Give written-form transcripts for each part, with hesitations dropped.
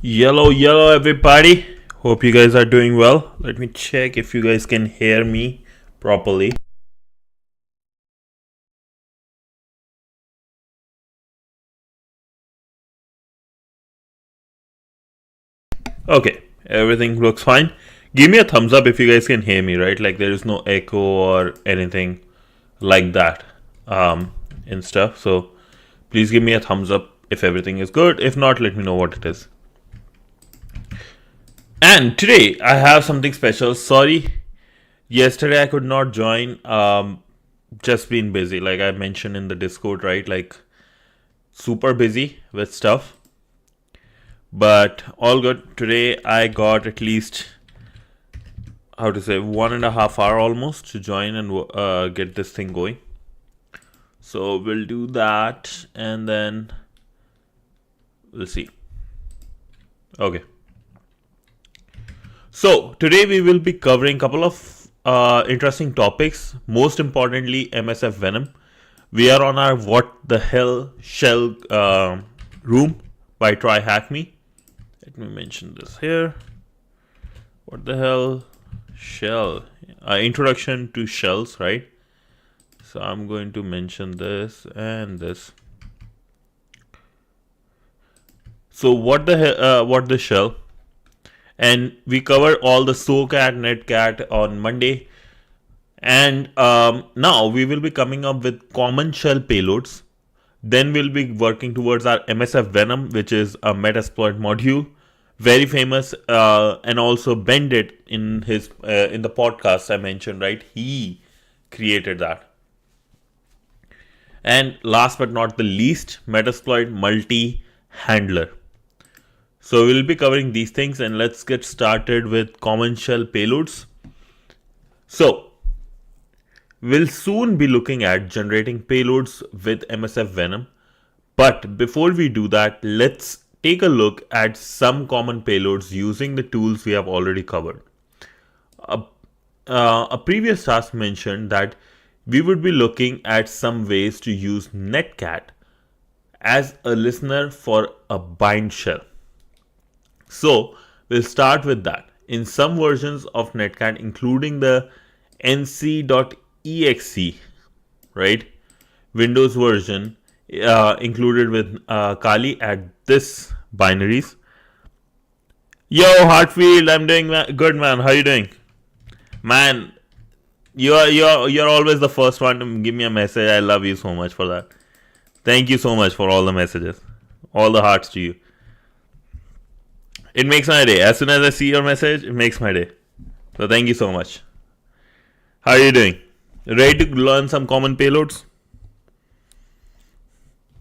Yellow, everybody. Hope you guys are doing well. Let me check if you guys can hear me properly. Okay, everything looks fine. Give me a thumbs up if you guys can hear me, right? Like there is no echo or anything like that and stuff. So please give me a thumbs up if everything is good. If not, let me know what it is. And today I have something special. Sorry, yesterday I could not join. Just been busy, like I mentioned in the Discord, right? Like super busy with stuff. But all good. Today I got at least, how to say, 1.5 hours almost to join and get this thing going. So we'll do that and then we'll see. Okay. So today we will be covering a couple of interesting topics. Most importantly, MSF Venom. We are on our What the Hell Shell room by TryHackMe. Let me mention this here. What the hell shell? Introduction to shells, right? So I'm going to mention this and this. So what the shell? And we cover all the SOCAT, NetCat on Monday. And now we will be coming up with common shell payloads. Then we'll be working towards our MSF Venom, which is a Metasploit module, very famous, and also Bendit in his in the podcast I mentioned, right? He created that. And last but not the least, Metasploit multi-handler. So we'll be covering these things, and let's get started with common shell payloads. So we'll soon be looking at generating payloads with MSF Venom. But before we do that, let's take a look at some common payloads using the tools we have already covered. A previous task mentioned that we would be looking at some ways to use NetCat as a listener for a bind shell. So we'll start with that. In some versions of NetCat, including the nc.exe, right, Windows version, included with Kali at this binaries. Yo, Hartfield, I'm doing good, man. How you doing, man? You're always the first one to give me a message. I love you so much for that. Thank you so much for all the messages, all the hearts to you. It makes my day. As soon as I see your message, it makes my day. So thank you so much. How are you doing? Ready to learn some common payloads?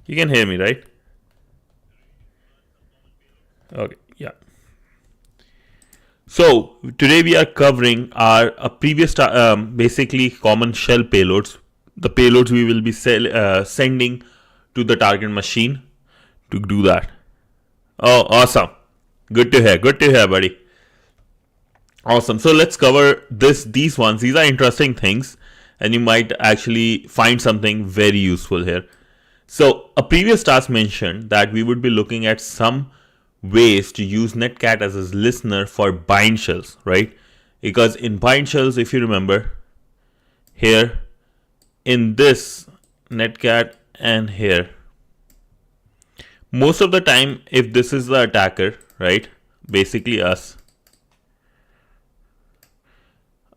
You can hear me, right? Okay, yeah. So today we are covering our previous basically common shell payloads, the payloads we will be sending to the target machine to do that. Oh, awesome! Good to hear, buddy. Awesome. So let's cover these ones. These are interesting things, and you might actually find something very useful here. So a previous task mentioned that we would be looking at some ways to use NetCat as a listener for bind shells, right? Because in bind shells, if you remember, here in this NetCat and here, most of the time, if this is the attacker, right, basically us,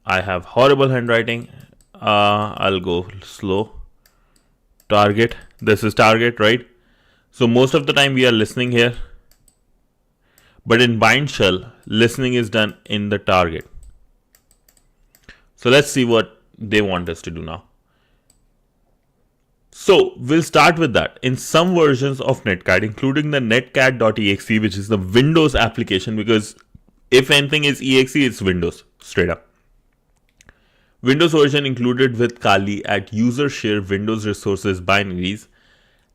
I have horrible handwriting. I'll go slow. Target. This is target, right? So most of the time we are listening here. But in bind shell, listening is done in the target. So let's see what they want us to do now. So we'll start with that. In some versions of NetCat, including the netcat.exe, which is the Windows application, because if anything is exe, it's Windows, straight up. Windows version included with Kali at user share Windows resources binaries,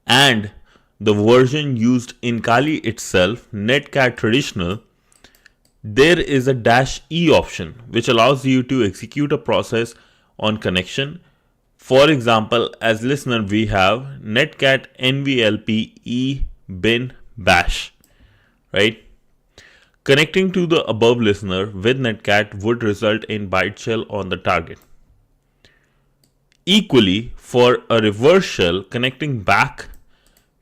and the version used in Kali itself, netcat traditional, there is a -e option which allows you to execute a process on connection. For example, as listener we have netcat nvlp e bin bash, right? Connecting to the above listener with netcat would result in byte shell on the target. Equally, for a reverse shell connecting back,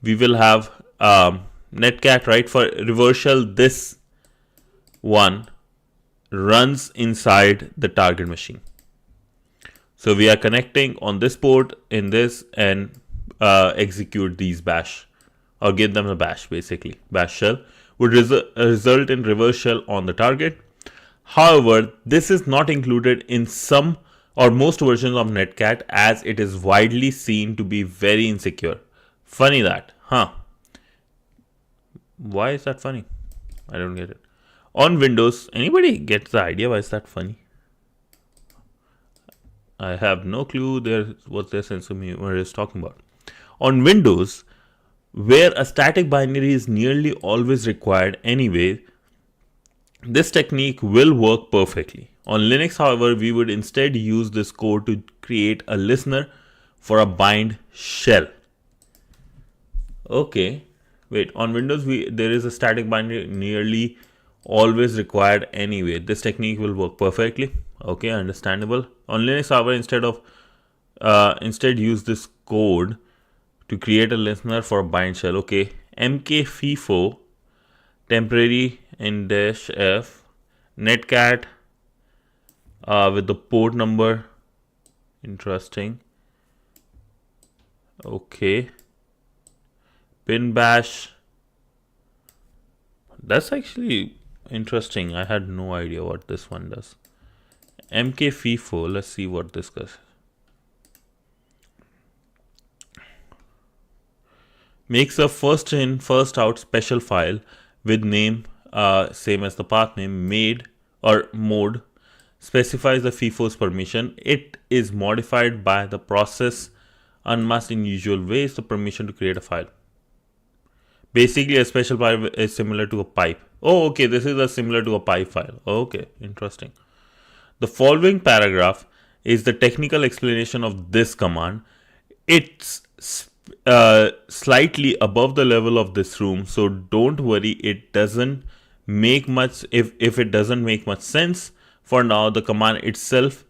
we will have netcat, right? For reverse shell, this one runs inside the target machine. So we are connecting on this port in this and execute these bash or give them a bash, basically. Bash shell would result in reverse shell on the target. However, this is not included in some or most versions of netcat as it is widely seen to be very insecure. Funny that, huh? Why is that funny? I don't get it. On Windows, anybody gets the idea why is that funny? I have no clue what their sense of humor is talking about. On Windows, where a static binary is nearly always required anyway, this technique will work perfectly. On Linux, however, we would instead use this code to create a listener for a bind shell. Okay, wait, on Windows, there is a static binary nearly always required anyway. This technique will work perfectly. Okay, understandable. On Linux, however, instead use this code to create a listener for a bind shell. Okay, mkfifo temporary in -f netcat with the port number. Interesting. Okay, pin bash. That's actually interesting. I had no idea what this one does. mkfifo, let's see what this does. Makes a first in first out special file with name same as the path name, made or mode, specifies the FIFO's permission. It is modified by the process unmasked in usual ways the permission to create a file. Basically, a special file is similar to a pipe. Oh, okay, this is a similar to a pipe file. Okay, interesting. The following paragraph is the technical explanation of this command. It's slightly above the level of this room, so don't worry, it doesn't make much if it doesn't make much sense. For now, the command itself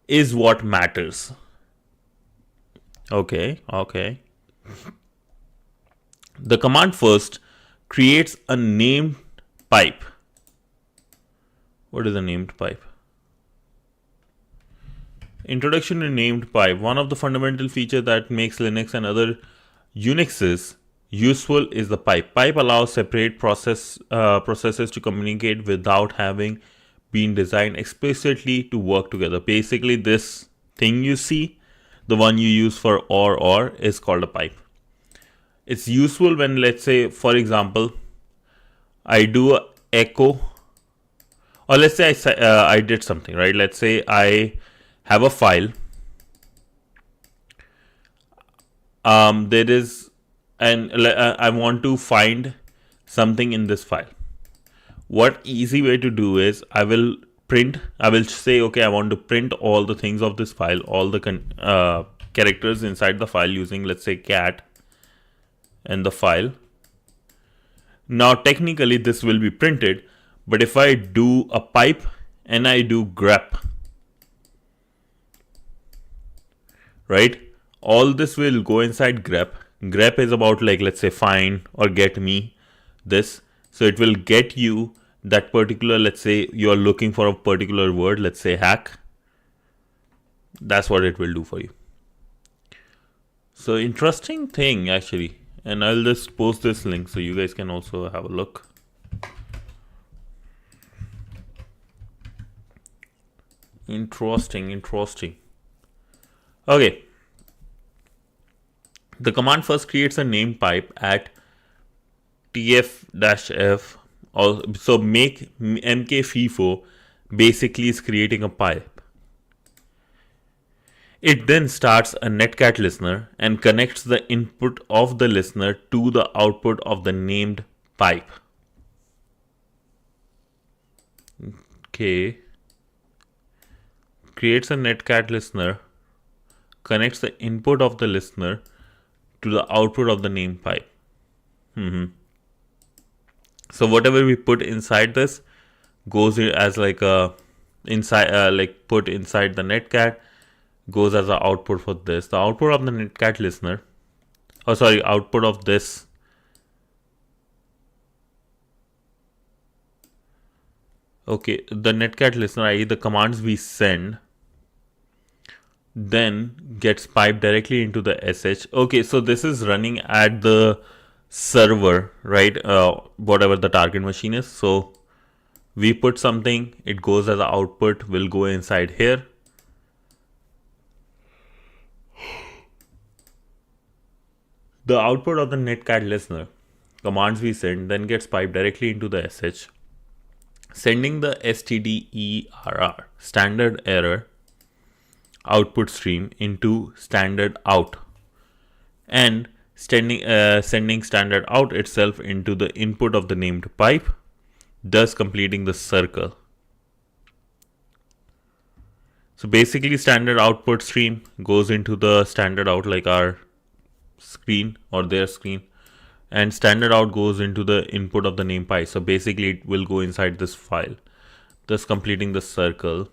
is what matters. Okay. The command first creates a named pipe. What is a named pipe? Introduction to named pipe. One of the fundamental features that makes Linux and other Unixes useful is the pipe. Pipe allows separate processes to communicate without having been designed explicitly to work together. Basically, this thing you see, the one you use for or is called a pipe. It's useful when, let's say, for example, I do a echo, or let's say I did something, right? Let's say I have a file. There is, and I want to find something in this file. What easy way to do is I will say, okay, I want to print all the things of this file, all the characters inside the file using, let's say, cat and the file. Now, technically, this will be printed, but if I do a pipe and I do grep, right? All this will go inside grep. Grep is about, like, let's say, find or get me this. So it will get you that particular, let's say you are looking for a particular word, let's say hack. That's what it will do for you. So interesting thing actually. And I'll just post this link so you guys can also have a look. Interesting. Okay. The command first creates a name pipe at tf-f. So make mkfifo basically is creating a pipe. It then starts a netcat listener and connects the input of the listener to the output of the named pipe. Okay. Creates a netcat listener, connects the input of the listener to the output of the named pipe. So whatever we put inside this goes as like a inside like put inside the netcat goes as an output for this. The output of the netcat listener, oh sorry, output of this okay, the netcat listener, i.e. the commands we send, then gets piped directly into the SH. Okay, so this is running at the server, right? Whatever the target machine is. So we put something, it goes as an output, will go inside here. The output of the netcat listener, commands we send, then gets piped directly into the SH, sending the stderr, standard error, output stream into standard out, and sending standard out itself into the input of the named pipe, thus completing the circle. So basically standard output stream goes into the standard out, like our screen or their screen, and standard out goes into the input of the name pipe. So basically it will go inside this file, thus completing the circle.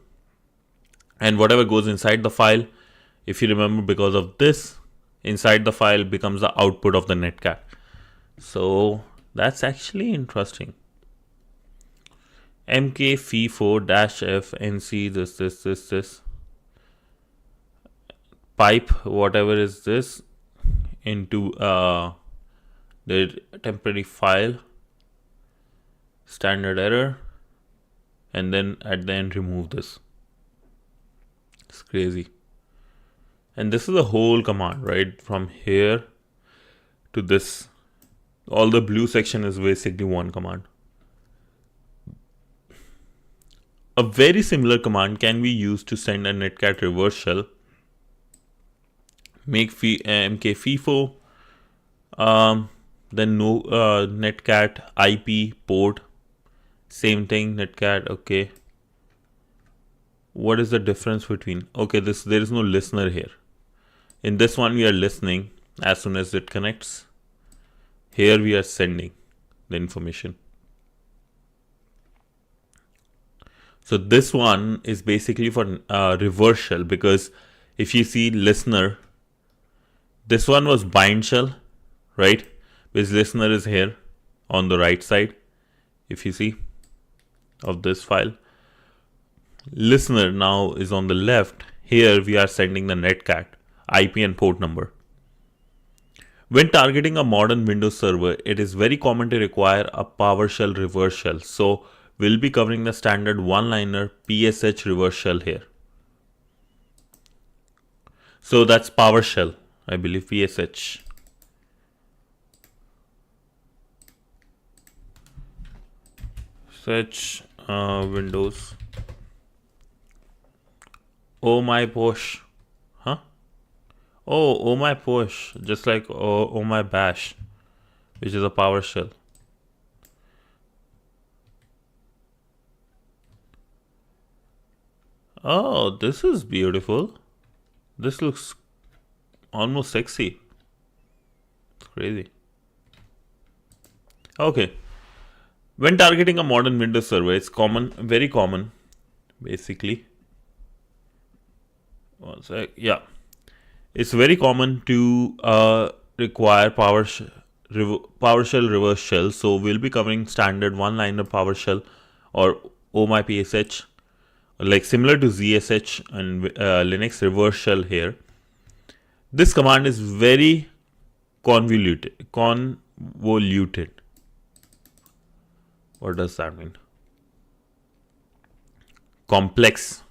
And whatever goes inside the file, if you remember, because of this, inside the file becomes the output of the netcat. So that's actually interesting. mk-fee4-f nc this pipe whatever is this into the temporary file, standard error, and then at the end remove this. It's crazy. And this is the whole command, right? From here to this, all the blue section is basically one command. A very similar command can be used to send a netcat reverse shell. Make mk-fee4, then no netcat IP port, same thing, netcat. Okay, what is the difference between, okay, there is no listener here. In this one we are listening as soon as it connects. Here we are sending the information. So this one is basically for reverse shell, because if you see listener, this one was bind shell, right? Which listener is here on the right side, if you see, of this file. Listener now is on the left. Here we are sending the netcat IP and port number. When targeting a modern Windows server, it is very common to require a PowerShell reverse shell. So we'll be covering the standard one-liner PSH reverse shell here. So that's PowerShell, I believe, PSH. Search Windows. Oh my push. Huh? Oh my push. Just like oh my bash, which is a PowerShell. Oh, this is beautiful. This looks almost sexy. It's crazy. Okay. When targeting a modern Windows server, it's common, very common, basically. One sec. Yeah. It's very common to require PowerShell reverse shell. So we'll be covering standard one-liner PowerShell or OMyPSH, like similar to ZSH and Linux reverse shell here. This command is very convoluted. What does that mean? Complex.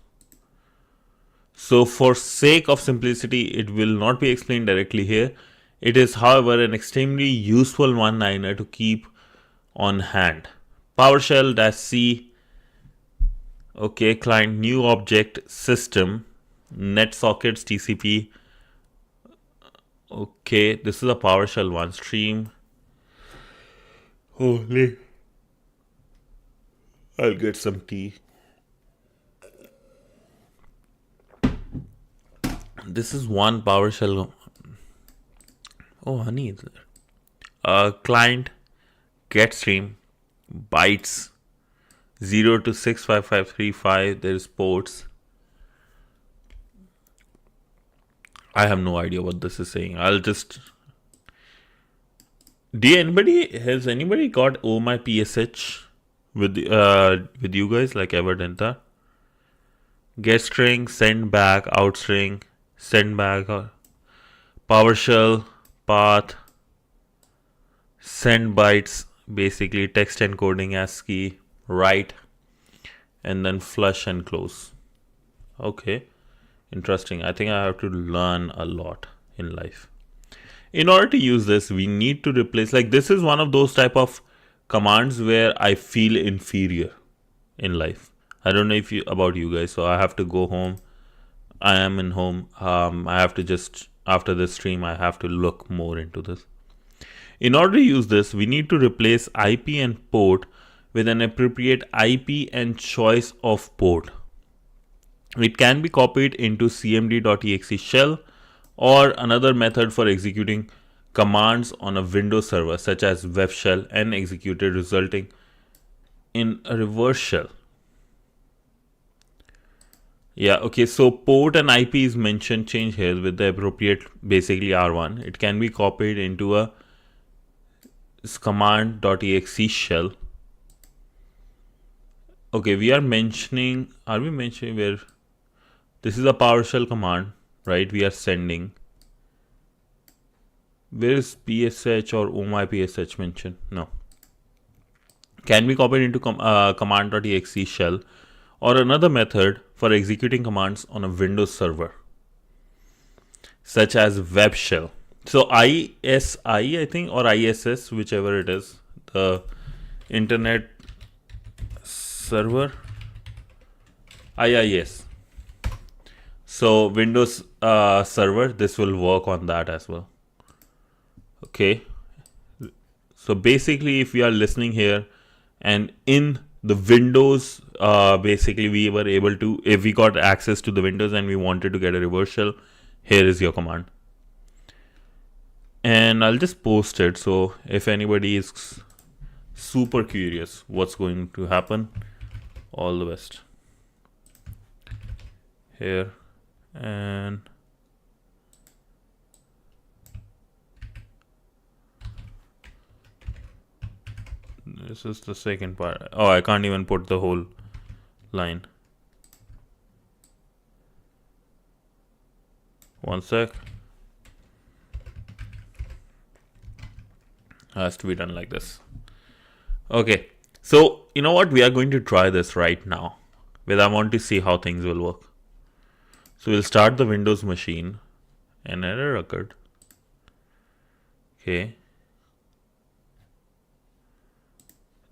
So for sake of simplicity, it will not be explained directly here. It is, however, an extremely useful one-liner to keep on hand. PowerShell-C, okay, client new object system, NetSockets TCP. Okay, this is a PowerShell one, stream. Holy, I'll get some tea. This is one PowerShell. Oh, honey, is there? Client get stream bytes 0 to 65535. There's ports. I have no idea what this is saying. I'll just. Has anybody got Oh My PSH with you guys? Like ever done that? Get string, send back, out string, send back, PowerShell, path, send bytes, basically text encoding ASCII, write, and then flush and close. Okay, interesting. I think I have to learn a lot in life. In order to use this, we need to replace, like this is one of those type of commands where I feel inferior in life. I don't know about you guys, so I have to go home. I am in home. I have to just, after this stream, I have to look more into this. In order to use this, we need to replace IP and port with an appropriate IP and choice of port. It can be copied into cmd.exe shell or another method for executing commands on a Windows server, such as web shell, and executed resulting in a reverse shell. Yeah, okay, so port and IP is mentioned, change here with the appropriate, basically R1. It can be copied into a command.exe shell. Okay, are we mentioning where this is a PowerShell command, right? We are sending. Where is PSH or Oh My PSH mentioned? No. Can be copied into command.exe shell or another method for executing commands on a Windows server, such as web shell. So ISI, I think, or ISS, whichever it is, the internet server, IIS. So Windows server, this will work on that as well. Okay. So basically, if we are listening here and in the Windows, basically we were able to, if we got access to the Windows and we wanted to get a reverse shell, here is your command. And I'll just post it. So if anybody is super curious what's going to happen, all the best. Here and this is the second part. Oh, I can't even put the whole line. One sec. Has to be done like this. Okay, so you know what? We are going to try this right now. But I want to see how things will work. So we'll start the Windows machine. An error occurred. Okay.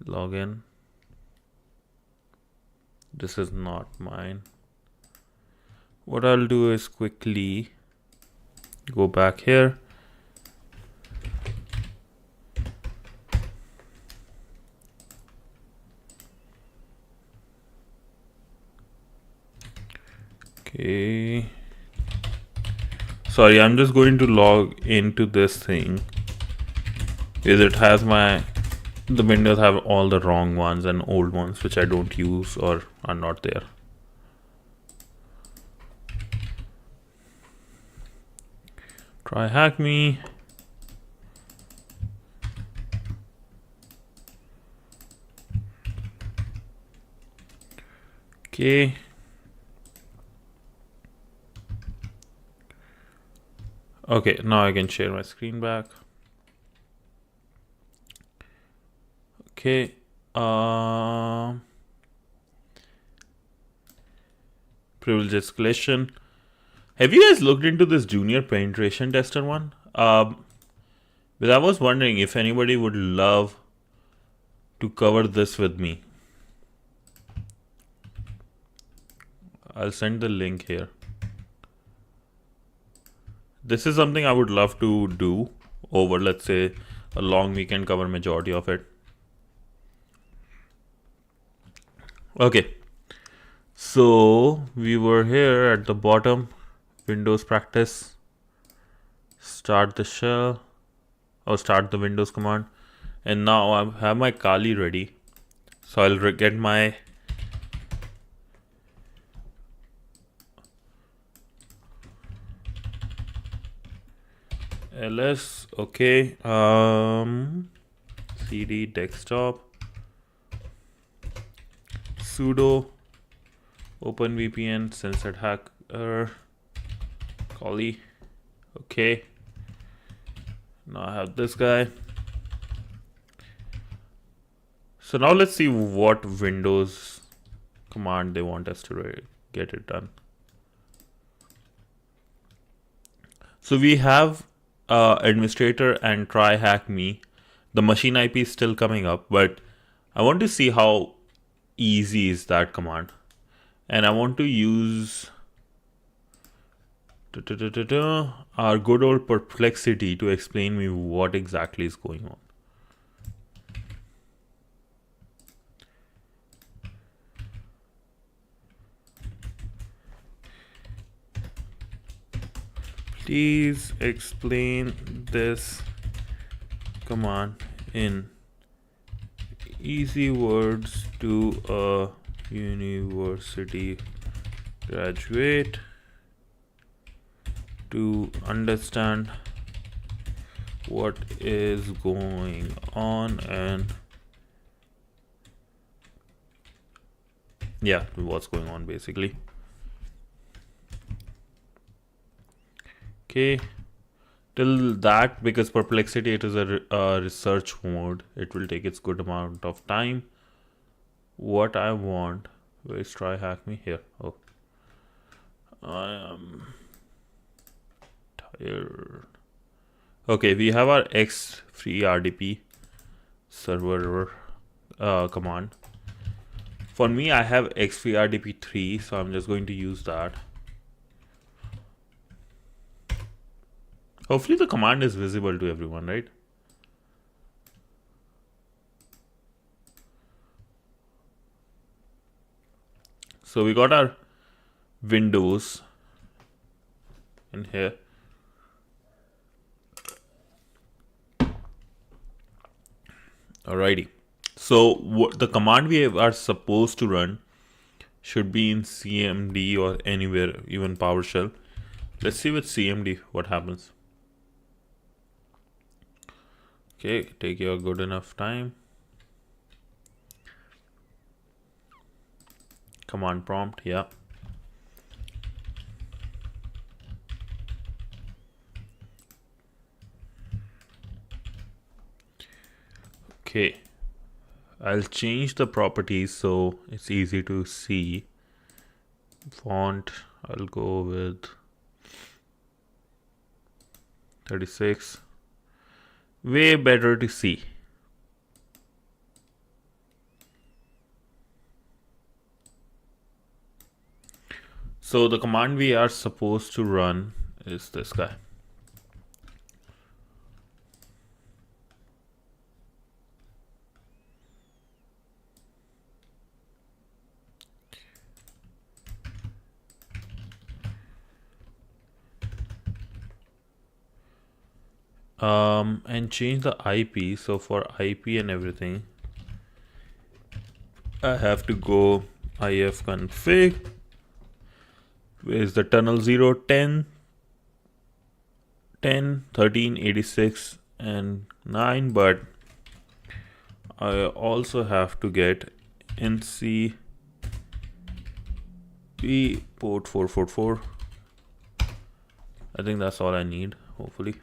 Login. This is not mine. What I'll do is quickly go back here. Okay. Sorry, I'm just going to log into this thing because it has the windows have all the wrong ones and old ones which I don't use or are not there. TryHackMe. Okay. Okay, now I can share my screen back. Okay. Privilege escalation. Have you guys looked into this junior penetration tester one? But I was wondering if anybody would love to cover this with me. I'll send the link here. This is something I would love to do over, let's say, a long weekend, cover majority of it. Okay. So we were here at the bottom, Windows practice, start the shell or start the Windows command. And now I have my Kali ready. So I'll get my ls. Okay. cd desktop sudo openvpn censored hacker collie. Okay, now I have this guy. So now let's see what Windows command they want us to get it done. So we have administrator and TryHackMe. The machine IP is still coming up, but I want to see how easy is that command. And I want to use our good old perplexity to explain me what exactly is going on. Please explain this command in easy words to a university graduate to understand what is going on and yeah, what's going on basically. Okay, till that, because perplexity, it is a research mode, it will take its good amount of time. What I want, where's TryHackMe? Here. Oh, I am tired. Okay, we have our x3rdp server command. For me, I have x3rdp3, so I'm just going to use that. Hopefully the command is visible to everyone, right? So we got our Windows in here. Alrighty. So what the command we are supposed to run should be in CMD or anywhere, even PowerShell. Let's see with CMD what happens. Okay, take your good enough time. Command prompt, yeah. Okay, I'll change the properties so it's easy to see. Font, I'll go with 36. Way better to see. So the command we are supposed to run is this guy. And change the IP. So for IP and everything, I have to go ifconfig. Where's the tunnel 0, 10, 10, 13, 86, and 9. But I also have to get NC port 444. I think that's all I need, hopefully.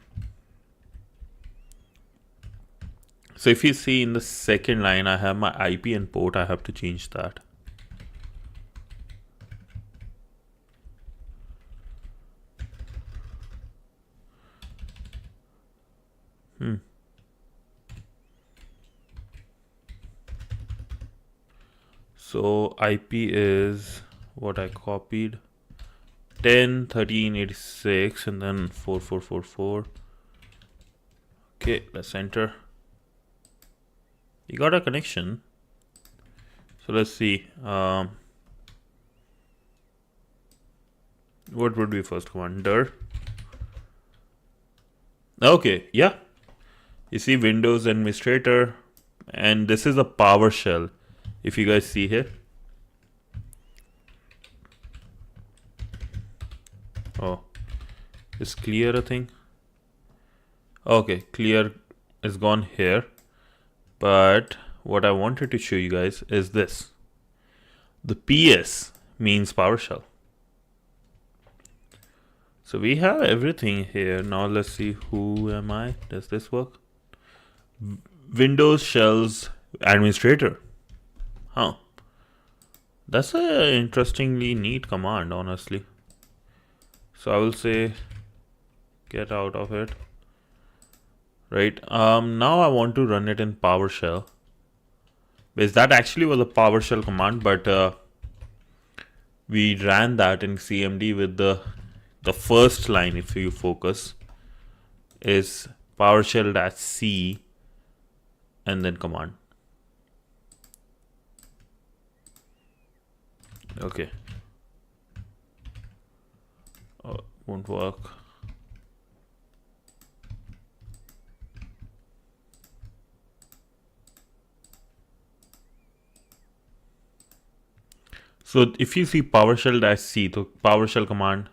So if you see in the second line, I have my IP and port. I have to change that. So IP is what I copied, 10, 13, 86, and then 4444. Okay, let's enter. You got a connection. So let's see. What would be first command? Dir. Okay, yeah. You see Windows administrator, and this is a PowerShell. If you guys see here. Oh, is clear a thing? Okay, clear is gone here. But what I wanted to show you guys is this. The PS means PowerShell. So we have everything here. Now let's see, who am I? Does this work? Windows Shells Administrator. Huh. That's a interestingly neat command, honestly. So I will say get out of it. Right. Now I want to run it in PowerShell. Because that actually was a PowerShell command, but we ran that in CMD with the first line, if you focus, is PowerShell-C and then command. Okay. Oh, won't work. So if you see PowerShell-C, the PowerShell command,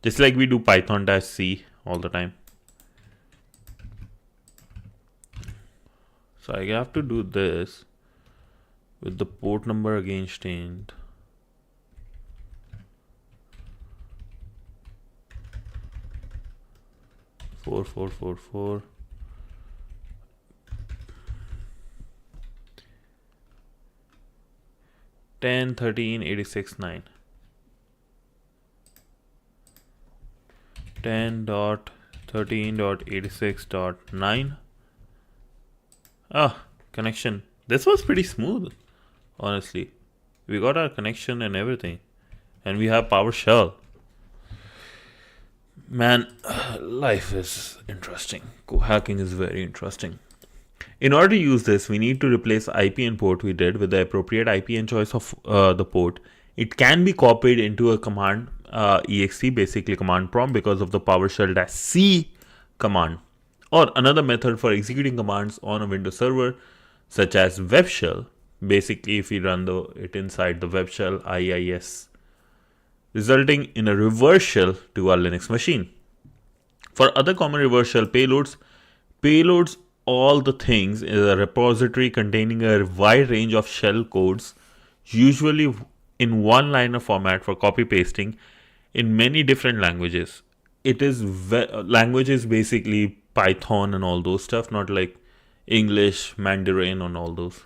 just like we do Python-C all the time. So I have to do this with the port number again changed. Four, 10, 13, 86, 9. 10.13.86.9. Ah, connection. This was pretty smooth, honestly. We got our connection and everything. And we have PowerShell. Man, life is interesting. Hacking is very interesting. In order to use this, we need to replace IP and port we did with the appropriate IP and choice of the port. It can be copied into a command exe, basically command prompt, because of the PowerShell-C command. Or another method for executing commands on a Windows server, such as web shell. Basically, if we run it inside the web shell IIS, resulting in a reverse shell to our Linux machine. For other common reverse shell payloads all the things is a repository containing a wide range of shell codes, usually in one-liner format for copy pasting in many different languages. It is languages basically Python and all those stuff, not like English, Mandarin, and all those.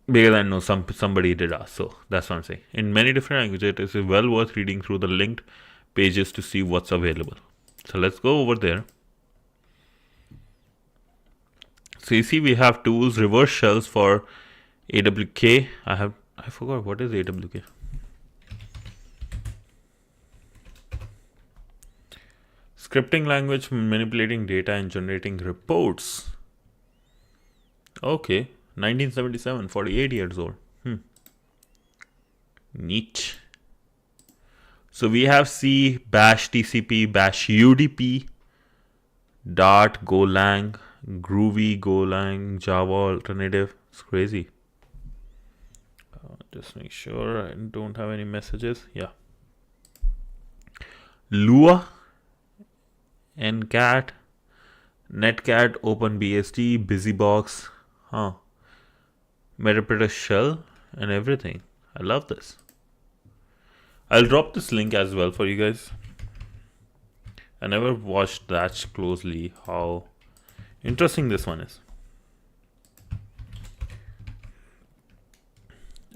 Because I know somebody did ask, so that's what I'm saying. In many different languages, it is well worth reading through the linked pages to see what's available. So let's go over there. So you see we have tools, reverse shells for AWK. I forgot, what is AWK? Scripting language for manipulating data and generating reports. Okay, 1977, 48 years old. Neat. So we have C, bash TCP, bash UDP, Dart, Golang, Groovy, Golang, Java alternative. It's crazy. Just make sure I don't have any messages. Yeah. Lua, NCAT, Netcat, OpenBSD, BusyBox, Metapeta shell and everything. I love this. I'll drop this link as well for you guys. I never watched that closely how interesting this one is.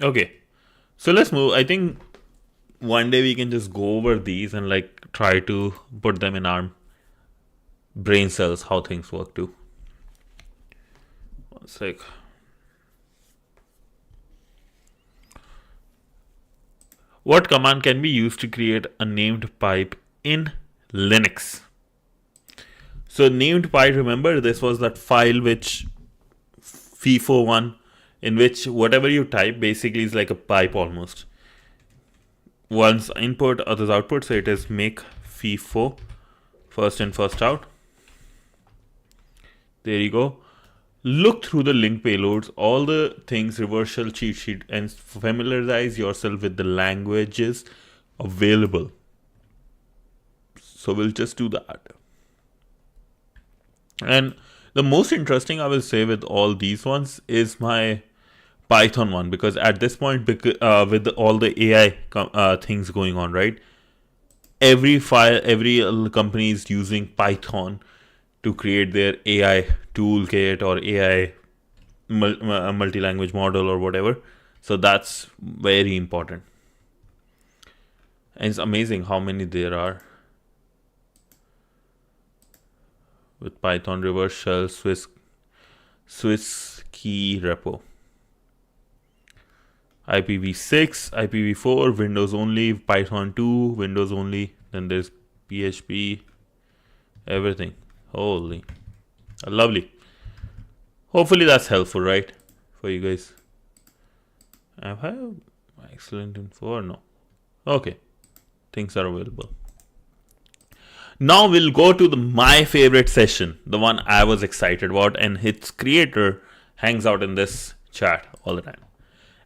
Okay, so let's move. I think one day we can just go over these and like try to put them in our brain cells, how things work too. One sec. What command can be used to create a named pipe in Linux? So named pipe, remember this was that file which FIFO one, in which whatever you type basically is like a pipe almost. One's input, other's output. So it is make FIFO, first in, first out. There you go. Look through the link payloads, all the things, reverse shell cheat sheet, and familiarize yourself with the languages available. So we'll just do that. And the most interesting I will say with all these ones is my Python one, because at this point, with all the AI things going on, right? Every company is using Python to create their AI toolkit or AI multi-language model or whatever. So that's very important. And it's amazing how many there are. With Python reverse shell, Swiss key repo, IPv6, IPv4, Windows only, Python 2, Windows only. Then there's PHP, everything. Holy, lovely. Hopefully that's helpful, right, for you guys. I have excellent info or no? Okay, things are available. Now we'll go to my favorite session, the one I was excited about, and its creator hangs out in this chat all the time.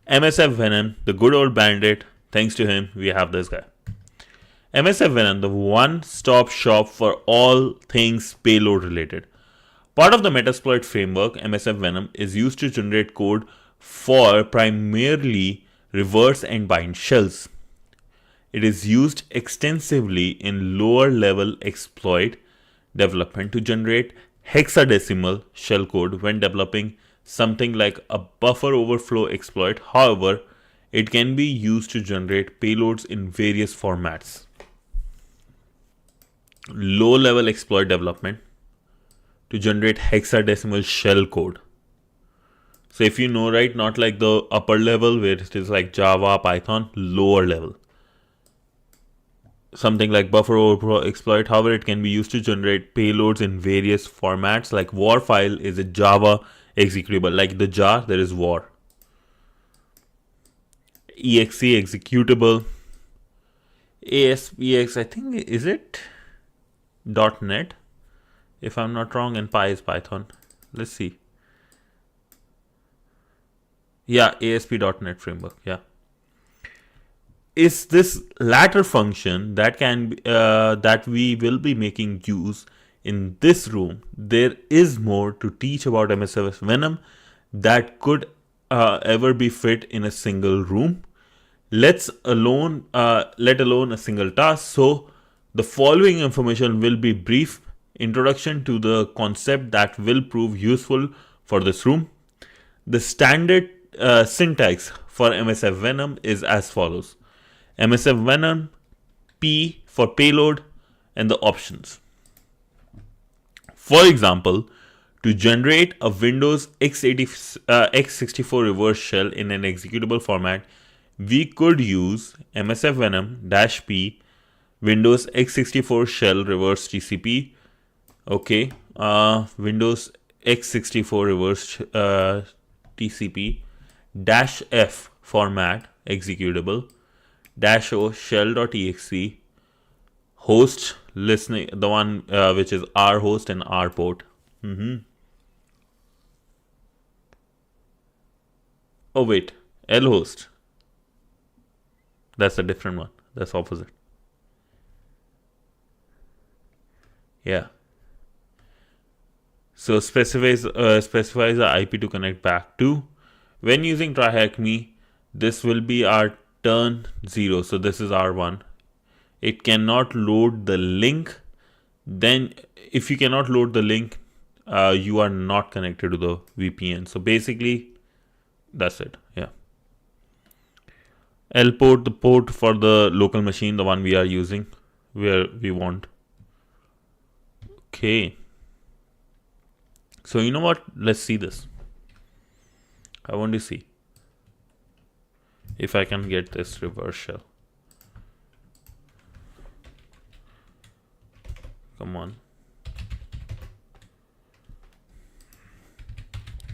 MSF Venom, the good old bandit. Thanks to him, we have this guy. MSF Venom, the one-stop shop for all things payload related. Part of the Metasploit framework, MSF Venom is used to generate code for primarily reverse and bind shells. It is used extensively in lower level exploit development to generate hexadecimal shellcode when developing something like a buffer overflow exploit. However, it can be used to generate payloads in various formats. Low level exploit development to generate hexadecimal shellcode. So if you know, right, not like the upper level where it is like Java, Python, lower level. Something like buffer overflow exploit. However, it can be used to generate payloads in various formats. Like war file is a Java executable. Like the jar, there is war. Exe executable. ASPX, I think, is it .NET? If I'm not wrong, and Py is Python. Let's see. Yeah, ASP.NET framework. Yeah. Is this latter function that can that we will be making use in this room. There is more to teach about MSF Venom that could ever be fit in a single room. Let alone a single task. So the following information will be brief introduction to the concept that will prove useful for this room. The standard syntax for MSF Venom is as follows. MSF Venom, P for payload, and the options. For example, to generate a Windows x64 reverse shell in an executable format, we could use MSF Venom -p Windows x64 shell reverse TCP. Okay, Windows x64 reverse TCP -f format executable -o shell.exe host listening, the one which is R host and R port. Oh wait, L host. That's a different one. That's opposite. Yeah. So specifies the IP to connect back to. When using TryHackMe, this will be our turn 0. So this is R1. It cannot load the link. Then if you cannot load the link, you are not connected to the VPN. So basically, that's it. Yeah. L port, the port for the local machine, the one we are using, where we want. Okay. So you know what? Let's see this. I want to see if I can get this reverse shell. Come on.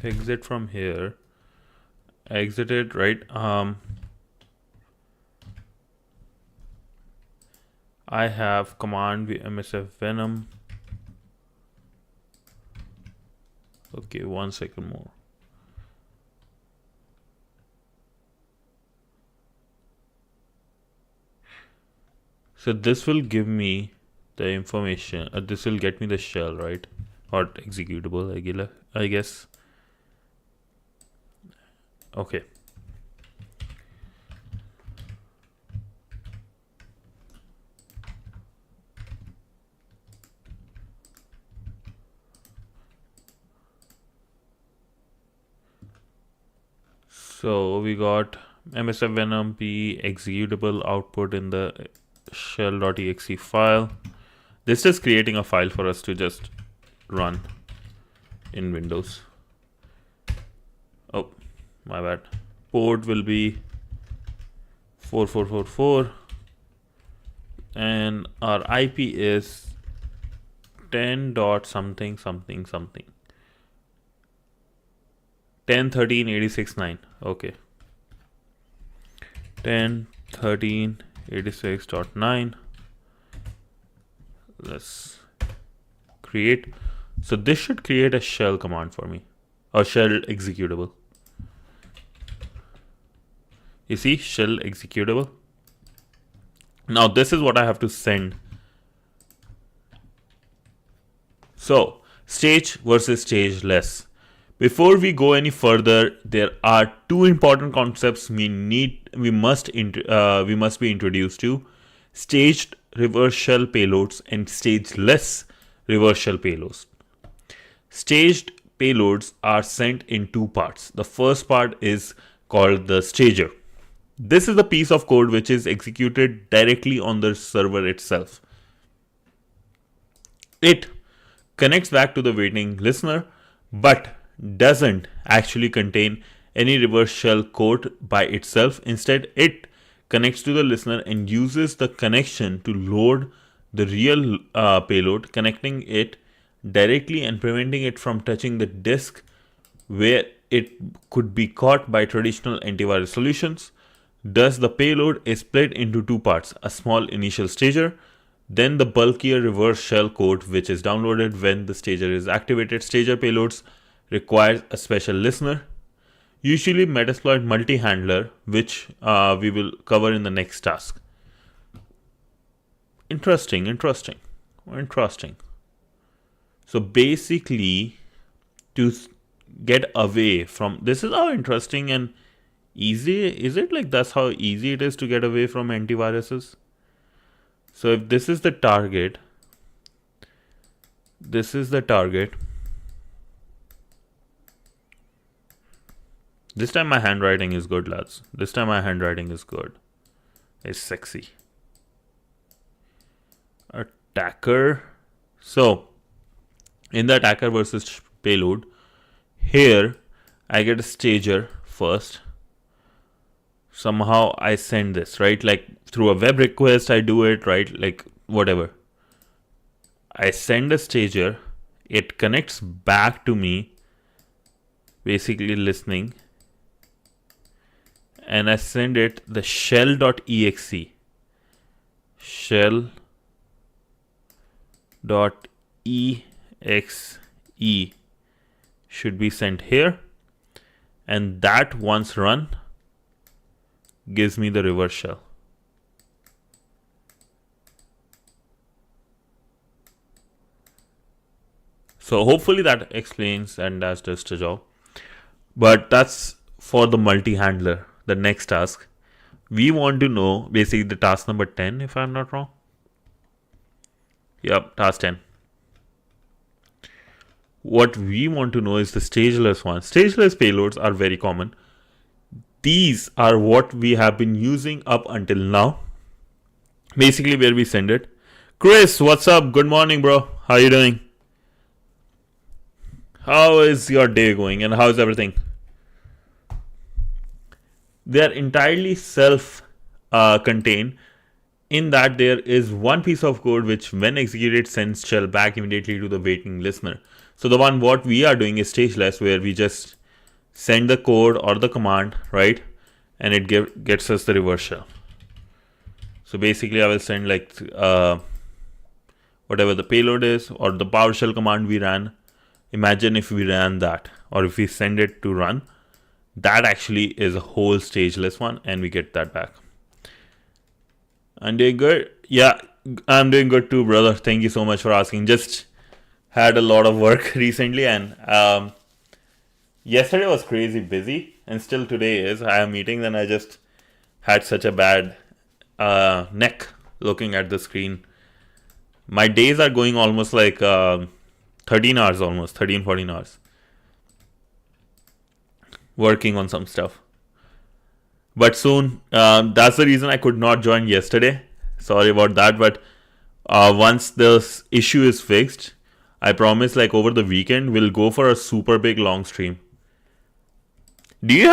Exit from here. Exited, right? I have command MSF Venom. Okay, 1 second more. So this will give me the information. This will get me the shell, right? Or executable, I guess. Okay. So we got msfnmp executable output in the shell.exe file. This is creating a file for us to just run in Windows. Oh, my bad. Port will be 4444 and our IP is 10 dot something something something 10.13.86.9. Okay, 10.13.86.9. Let's create. So this should create a shell command for me, or shell executable. You see, shell executable. Now this is what I have to send. So stage versus stageless. Before we go any further, there are two important concepts we must be introduced to: staged reverse shell payloads and stageless reverse shell payloads. Staged payloads are sent in two parts. The first part is called the stager. This is the piece of code which is executed directly on the server itself. It connects back to the waiting listener, but doesn't actually contain any reverse shell code by itself. Instead, it connects to the listener and uses the connection to load the real payload, connecting it directly and preventing it from touching the disk where it could be caught by traditional antivirus solutions. Thus, the payload is split into two parts: a small initial stager, then the bulkier reverse shell code which is downloaded when the stager is activated. Stager payloads requires a special listener, usually Metasploit multi-handler, which we will cover in the next task. Interesting. So basically, to get away from this is how interesting and easy is it. Like, that's how easy it is to get away from antiviruses. So if this is the target, this time my handwriting is good, lads. This time my handwriting is good. It's sexy. Attacker. So in the attacker versus payload, here I get a stager first. Somehow I send this, right? Like through a web request I do it, right? Like whatever. I send a stager. It connects back to me, basically listening. And I send it the shell.exe. Shell.exe should be sent here. And that once run gives me the reverse shell. So hopefully that explains and does the job. But that's for the multi-handler. The next task, we want to know basically the task number 10, if I'm not wrong. Yep, task 10. What we want to know is the stageless one. Stageless payloads are very common. These are what we have been using up until now. Basically where we send it. Chris, what's up? Good morning, bro. How you doing? How is your day going and how's everything? They are entirely self-contained in that there is one piece of code which when executed sends shell back immediately to the waiting listener. So the one what we are doing is stageless, where we just send the code or the command, right? And it gets us the reverse shell. So basically I will send whatever the payload is or the PowerShell command we ran. Imagine if we ran that, or if we send it to run, that actually is a whole stageless one, and we get that back. I'm doing good. Yeah, I'm doing good too, brother. Thank you so much for asking. Just had a lot of work recently, and yesterday was crazy busy, and still today is. I have meetings, and I just had such a bad neck looking at the screen. My days are going almost like 13 hours, almost 13, 14 hours. Working on some stuff. But soon, that's the reason I could not join yesterday. Sorry about that. But once this issue is fixed, I promise like over the weekend, we'll go for a super big long stream. Do you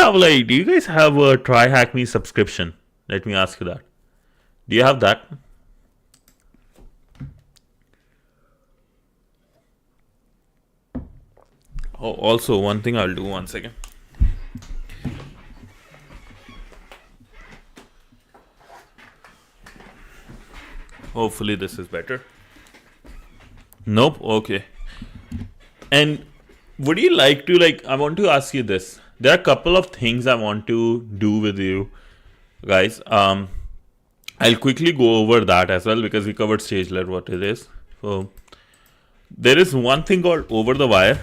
guys have a TryHackMe subscription? Let me ask you that. Do you have that? Oh, also one thing I'll do, 1 second. Hopefully this is better. Nope. Okay. And would you like to I want to ask you this. There are a couple of things I want to do with you guys. I'll quickly go over that as well because we covered Stagelet, what it is. So there is one thing called over the wire.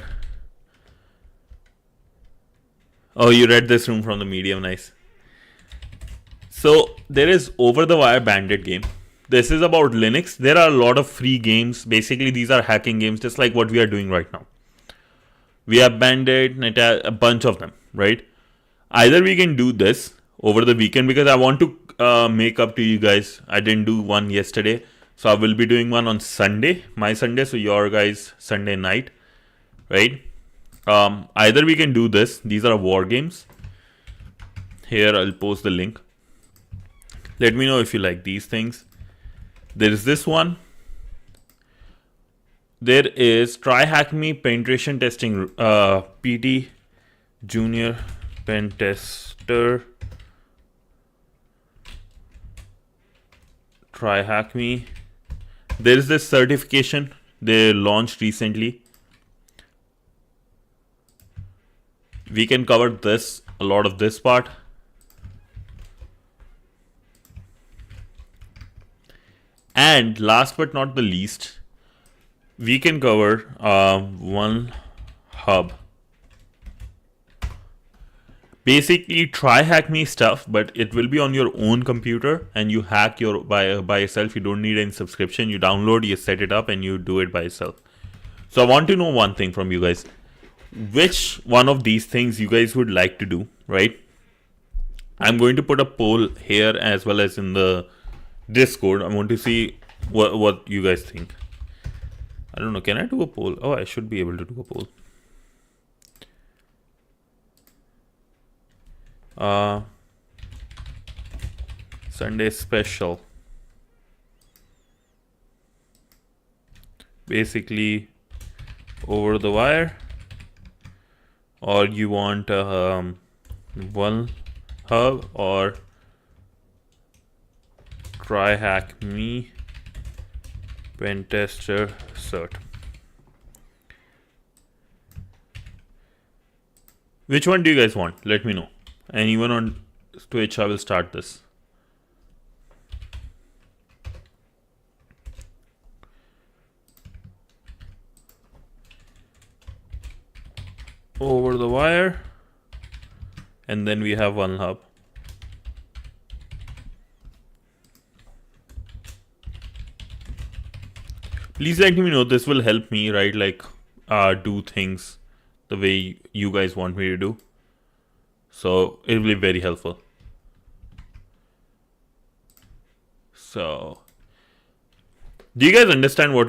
Oh, you read this room from the medium, nice. So there is over the wire bandit game. This is about Linux. There are a lot of free games. Basically, these are hacking games, just like what we are doing right now. We have bandit, a bunch of them, right? Either we can do this over the weekend because I want to make up to you guys. I didn't do one yesterday, so I will be doing one on Sunday, my Sunday, so your guys' Sunday night, right? Either we can do this. These are war games. Here, I'll post the link. Let me know if you like these things. There is this one. There is TryHackMe penetration testing, PT Junior Pen Tester. TryHackMe. There is this certification they launched recently. We can cover this, a lot of this part. And last but not the least, we can cover one hub. Basically, TryHackMe stuff, but it will be on your own computer, and you hack your by yourself. You don't need any subscription. You download, you set it up, and you do it by yourself. So I want to know one thing from you guys. Which one of these things you guys would like to do, right? I'm going to put a poll here as well as in the Discord. I want to see what you guys think. I don't know. Can I do a poll? Oh, I should be able to do a poll. Sunday special. Basically, over the wire. Or you want one hub or TryHackMe pen tester cert. Which one do you guys want? Let me know. And even on Twitch, I will start this. Over the wire, and then we have one hub. Please let me know. This will help me, right? Do things the way you guys want me to do. So it will be very helpful. So, do you guys understand what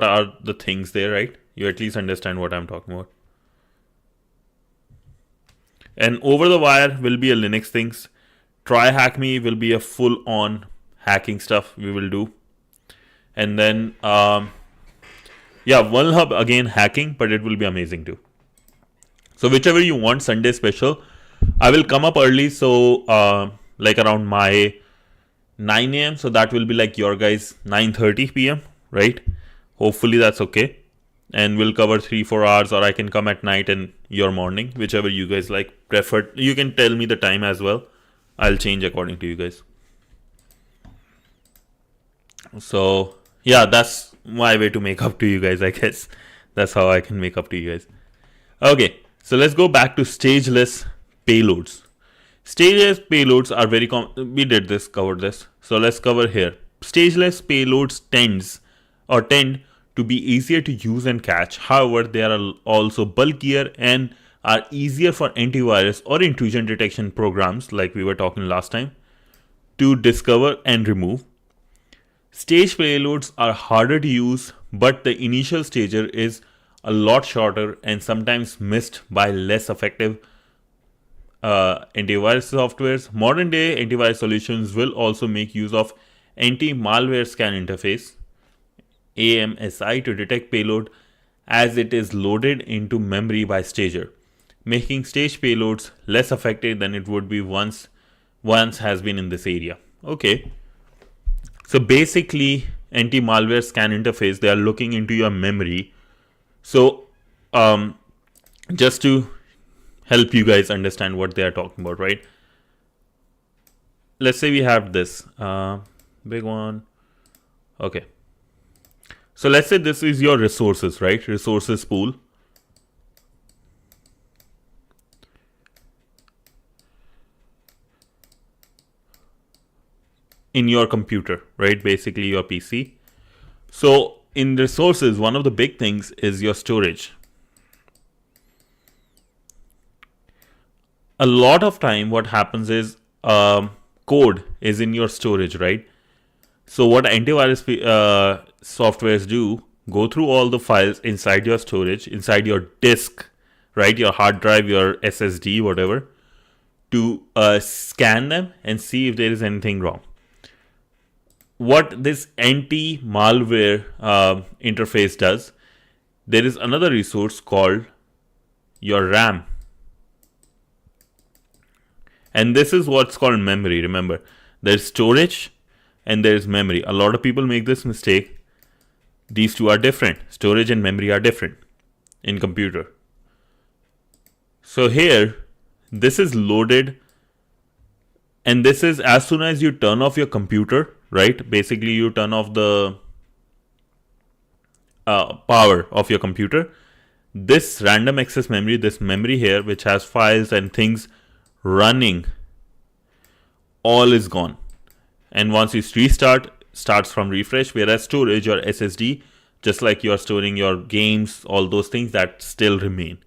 are the things there, right? You at least understand what I'm talking about. And over the wire will be a Linux things. TryHackMe will be a full-on hacking stuff we will do. And then, one hub again hacking, but it will be amazing too. So whichever you want, Sunday special. I will come up early, so around my 9 a.m. So that will be like your guys 9:30 p.m. right? Hopefully that's okay. and we'll cover 3-4 hours, or I can come at night and your morning, whichever you guys like prefer. You can tell me the time as well. I'll change according to you guys. So yeah, that's my way to make up to you guys, I guess. That's how I can make up to you guys. Okay, so let's go back to stageless payloads. Stageless payloads are very common. We did this, covered this. So let's cover here. Stageless payloads tend to be easier to use and catch. However, they are also bulkier and are easier for antivirus or intrusion detection programs, like we were talking last time, to discover and remove. Stage payloads are harder to use, but the initial stager is a lot shorter and sometimes missed by less effective antivirus softwares. Modern day antivirus solutions will also make use of anti-malware scan interface AMSI to detect payload as it is loaded into memory by stager, making stage payloads less effective than it would be once has been in this area. Okay, so basically anti-malware scan interface, they are looking into your memory. So just to help you guys understand what they are talking about, right? Let's say we have this big one. Okay, so let's say this is your resources, right? Resources pool. In your computer, right? Basically your PC. So in resources, one of the big things is your storage. A lot of time what happens is code is in your storage, right? So what antivirus softwares do, go through all the files inside your storage, inside your disk, right? Your hard drive, your SSD, whatever, to scan them and see if there is anything wrong. What this anti-malware interface does, there is another resource called your RAM. And this is what's called memory. Remember, there's storage and there's memory. A lot of people make this mistake. These two are different. Storage and memory are different in computer. So here, this is loaded, and this is as soon as you turn off your computer, right? Basically, you turn off the power of your computer. This random access memory, this memory here, which has files and things running, all is gone. And once you restart, starts from refresh. Whereas storage or SSD, just like you are storing your games, all those things that still remain,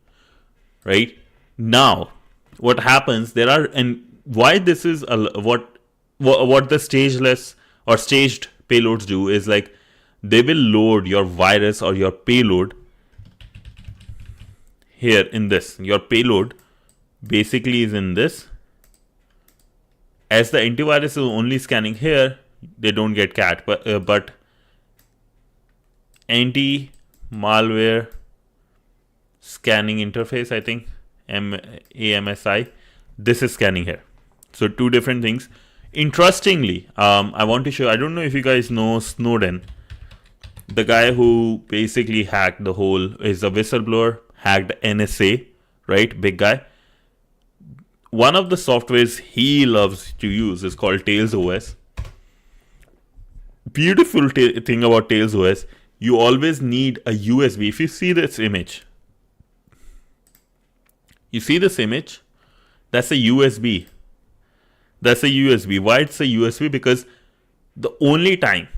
right? Now, what happens? There are, and why this is what the stageless or staged payloads do is, like, they will load your virus or your payload here in this. Your payload basically is in this. As the antivirus is only scanning here, they don't get cat, but anti-malware scanning interface, I think, AMSI, this is scanning here. So two different things. Interestingly, I want to show, I don't know if you guys know Snowden, the guy who basically hacked the whole, is a whistleblower, hacked NSA, right? Big guy. One of the softwares he loves to use is called Tails OS. Beautiful thing about Tails OS, you always need a USB. If you see this image, you see this image? That's a USB. That's a USB. Why it's a USB? Because the only time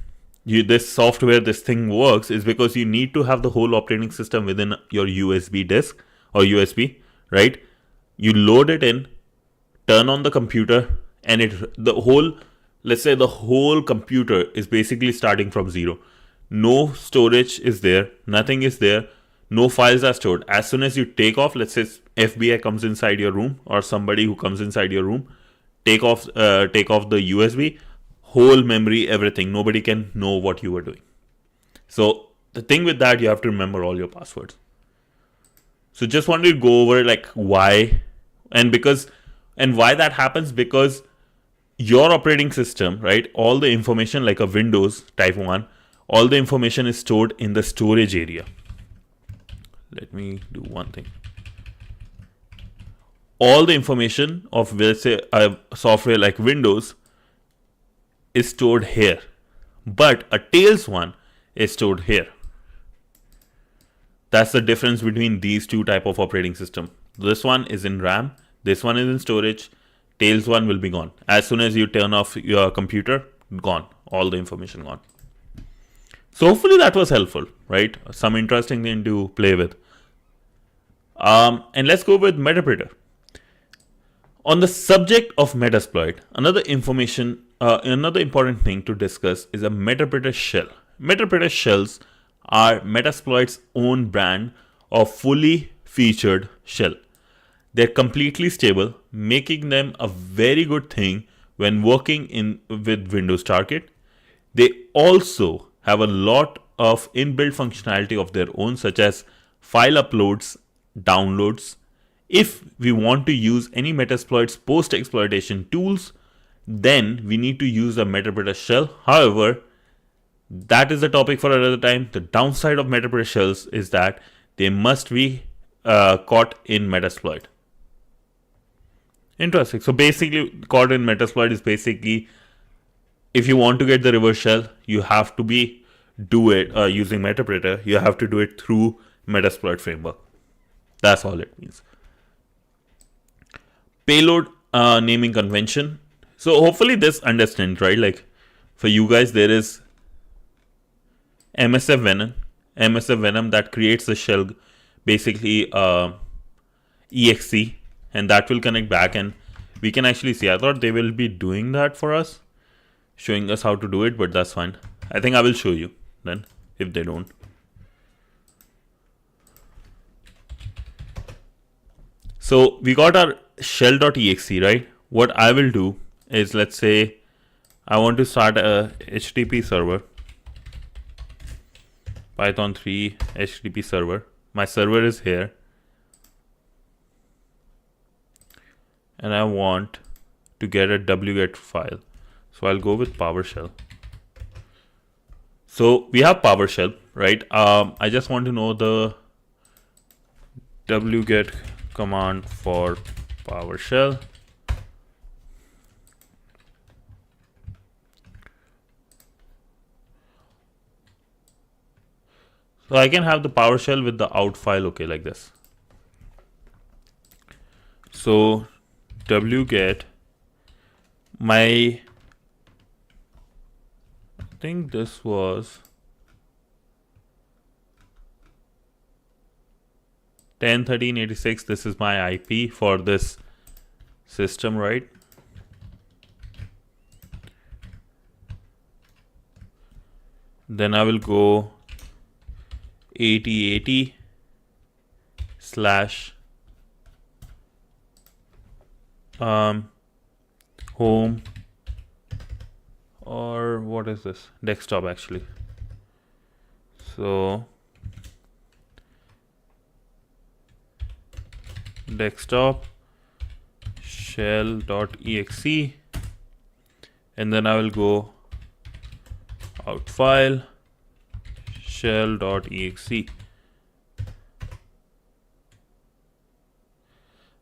this software, this thing works is because you need to have the whole operating system within your USB disk or USB, right? You load it in, turn on the computer, and let's say the whole computer is basically starting from zero. No storage is there, nothing is there, no files are stored. As soon as you take off, let's say FBI comes inside your room, or somebody who comes inside your room, take off the USB, whole memory, everything. Nobody can know what you were doing. So the thing with that, you have to remember all your passwords. So just wanted to go over like why and why that happens, because your operating system, right, all the information, like a Windows type 1, all the information is stored in the storage area. let me do one thing. All the information of, let's say, a software like Windows is stored here, but a Tails one is stored here. That's the difference between these two type of operating system. This one is in RAM, this one is in storage. Tails one will be gone. As soon as you turn off your computer, gone. All the information gone. So hopefully that was helpful, right? Some interesting thing to play with. And let's go with Metapredator. On the subject of Metasploit, another important thing to discuss is a Metapredator shell. Metapredator shells are Metasploit's own brand of fully featured shell. They're completely stable, making them a very good thing when working with Windows Target. They also have a lot of inbuilt functionality of their own, such as file uploads, downloads. If we want to use any Metasploit's post-exploitation tools, then we need to use a Metapredator shell. However, that is a topic for another time. The downside of Metapredator shells is that they must be caught in Metasploit. Interesting. So basically, caught in Metasploit is basically, if you want to get the reverse shell, you have to do it using Metapredator. You have to do it through Metasploit framework. That's all it means. Payload naming convention. So hopefully this understands, right? Like for you guys, there is MSF Venom that creates a shell, basically exe, and that will connect back, and we can actually see. I thought they will be doing that for us, showing us how to do it, but that's fine. I think I will show you then if they don't. So we got our shell.exe, right? What I will do is, let's say I want to start a HTTP server, Python 3 HTTP server. My server is here, and I want to get a wget file. So I'll go with PowerShell. So we have PowerShell, right? I just want to know the wget command for PowerShell. So I can have the PowerShell with the out file, okay, like this. So wget, I think this was 10.13.86. This is my IP for this system, right? Then I will go 8080 slash home, or what is this, desktop actually. So desktop shell.exe, and then I will go out file shell.exe.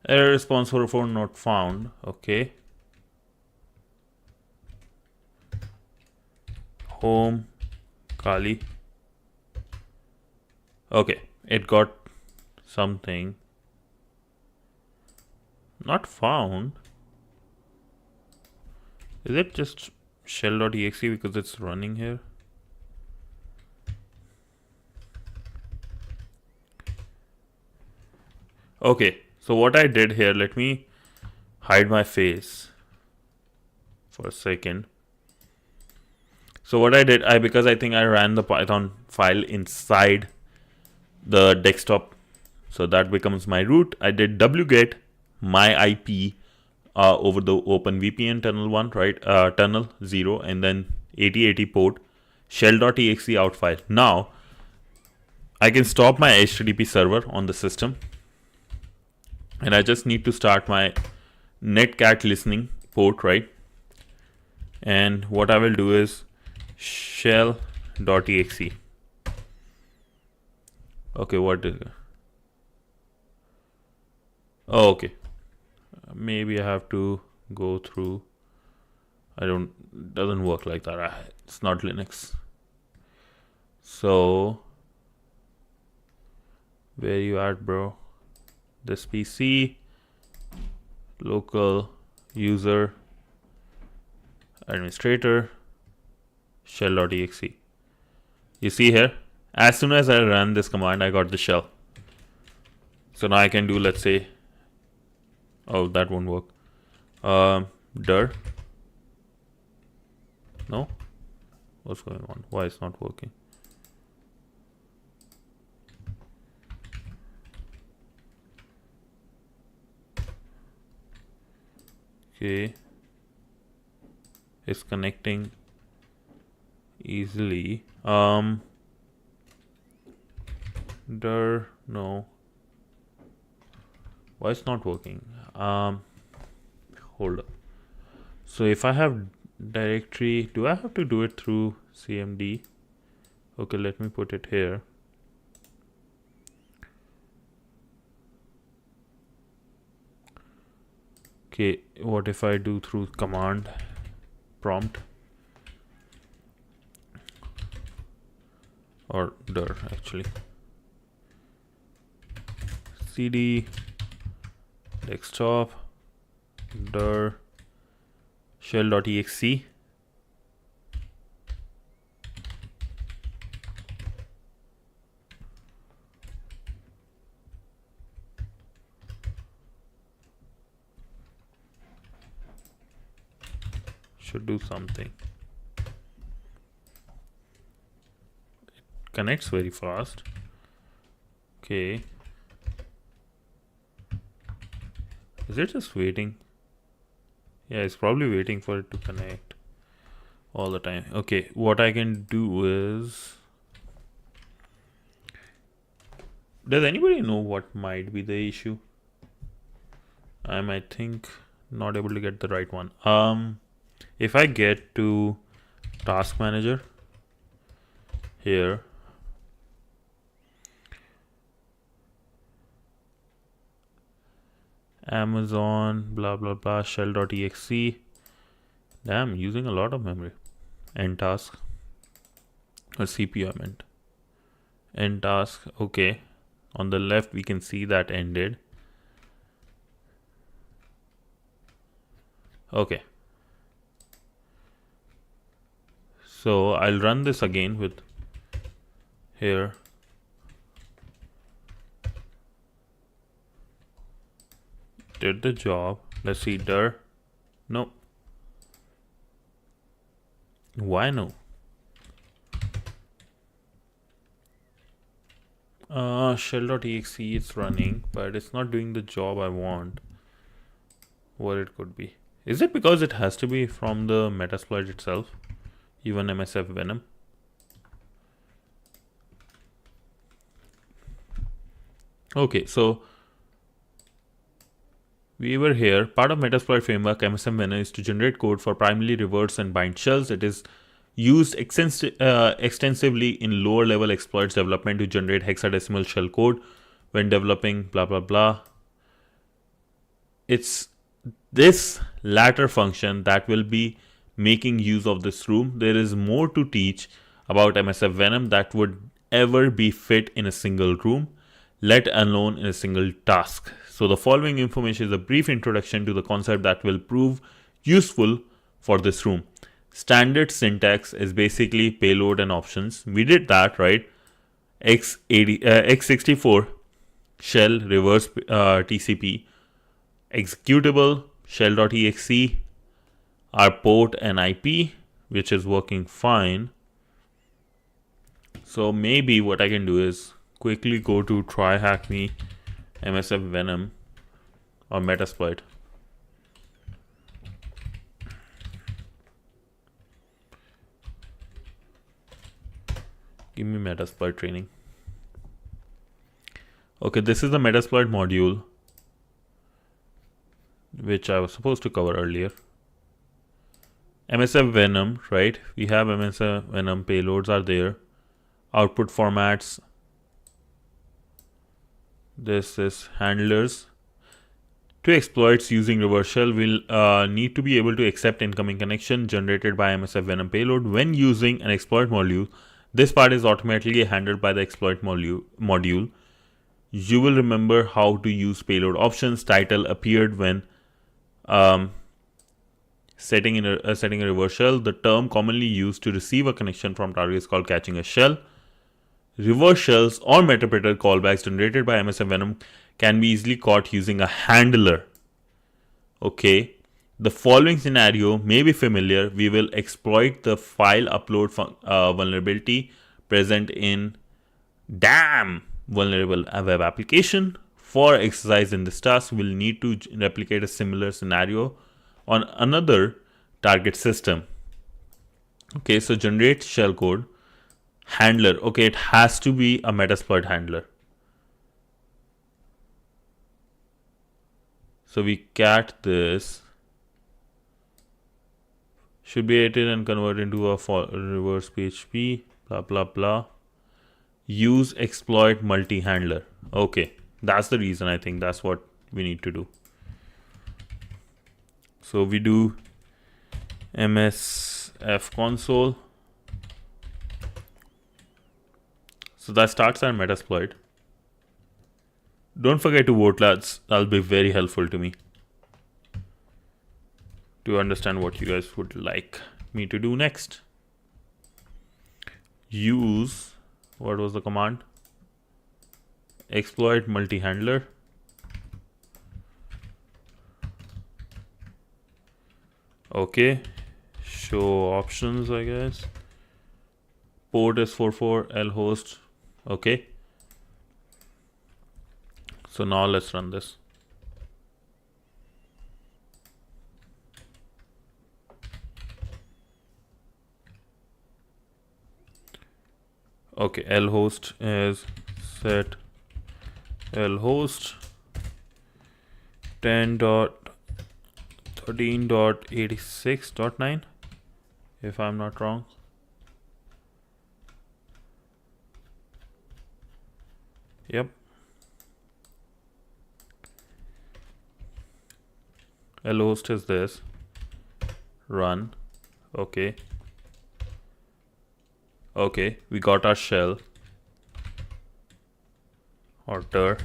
Error response for not found. Okay. Home Kali. Okay, it got something. Not found. Is it just shell.exe because it's running here? Okay, so what I did here, let me hide my face for a second. So what I did, because I think I ran the Python file inside the desktop, so that becomes my root. I did wget my IP over the OpenVPN tunnel 1, right? Tunnel 0, and then 8080 port shell.exe out file. Now I can stop my HTTP server on the system, and I just need to start my netcat listening port, right? And what I will do is shell.exe. Okay, what is it? Oh, okay. Maybe I have to go through. Doesn't work like that. It's not Linux. So, where you at, bro? This PC, local user, administrator, shell.exe. You see here, as soon as I ran this command, I got the shell. So now I can do, let's say, oh, that won't work. Dir. No? What's going on? Why it's not working? Okay. It's connecting easily. Dir. No. Why it's not working? Hold up. So if I have directory, do I have to do it through cmd? Okay, let me put it here. Okay, what if I do through command prompt or dir actually? cd desktop dir shell.exe. Should do something. It connects very fast. Okay. Is it just waiting? Yeah, it's probably waiting for it to connect all the time. Okay, what I can do is... Does anybody know what might be the issue? I might think not able to get the right one. If I get to task manager here, Amazon blah blah blah shell.exe. Damn, using a lot of memory. End task or CPU I meant. End task. Okay, on the left we can see that ended. Okay, so I'll run this again with here. Did the job. Let's see. Dir. No. Why no? Shell.exe it's running, but it's not doing the job I want. What it could be. Is it because it has to be from the Metasploit itself? Even MSF Venom? Okay, so we were here. Part of Metasploit framework, MSM Venom, is to generate code for primarily reverse and bind shells. It is used extensively in lower level exploits development to generate hexadecimal shell code when developing blah blah blah. It's this latter function that will be making use of this room. There is more to teach about MSF Venom that would ever be fit in a single room, let alone in a single task. So the following information is a brief introduction to the concept that will prove useful for this room. Standard syntax is basically payload and options. We did that, right? x64 shell reverse TCP, executable shell.exe, our port and IP, which is working fine. So maybe what I can do is quickly go to TryHackMe MSF Venom or Metasploit. Give me Metasploit training. Okay, this is the Metasploit module which I was supposed to cover earlier. MSF Venom, right? We have MSF Venom payloads are there. Output formats. This is handlers. To exploits using reverse shell, we'll need to be able to accept incoming connection generated by MSF Venom payload. When using an exploit module, this part is automatically handled by the exploit module. You will remember how to use payload options. Title appeared when setting a reverse shell. The term commonly used to receive a connection from target is called catching a shell. Reverse shells or metapreter callbacks generated by MSF Venom can be easily caught using a handler. Okay, the following scenario may be familiar. We will exploit the file upload vulnerability present in damn vulnerable web application. For exercise in this task, we'll need to replicate a similar scenario on another target system. Okay, so generate shellcode. Handler. Okay, it has to be a metasploit handler. So we cat this. Should be edited and converted into a reverse PHP. Blah blah blah. Use exploit multi-handler. Okay, that's the reason. I think that's what we need to do. So we do MSF console. So that starts our metasploit. Don't forget to vote, lads. That'll be very helpful to me to understand what you guys would like me to do next. Use, what was the command? Exploit multi-handler. Okay, show options, I guess. Port is 44, L host. Okay. So now let's run this. Okay, L host is set L host 10.13.86.9 if I'm not wrong. Yep. L host is this. Run. Okay. Okay, we got our shell or dir.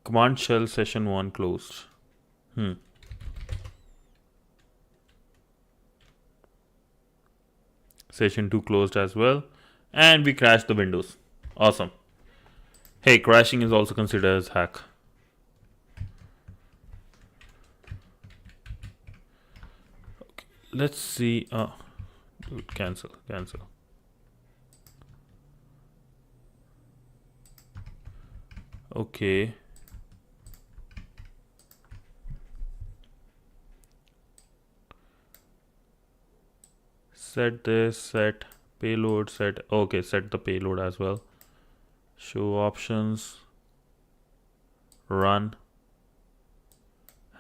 Command shell session 1 closed. Session 2 closed as well. And we crashed the Windows. Awesome. Hey, crashing is also considered as hack. Okay, let's see. Dude, cancel. Okay. Set this, set payload, set. Okay, set the payload as well. Show options, run,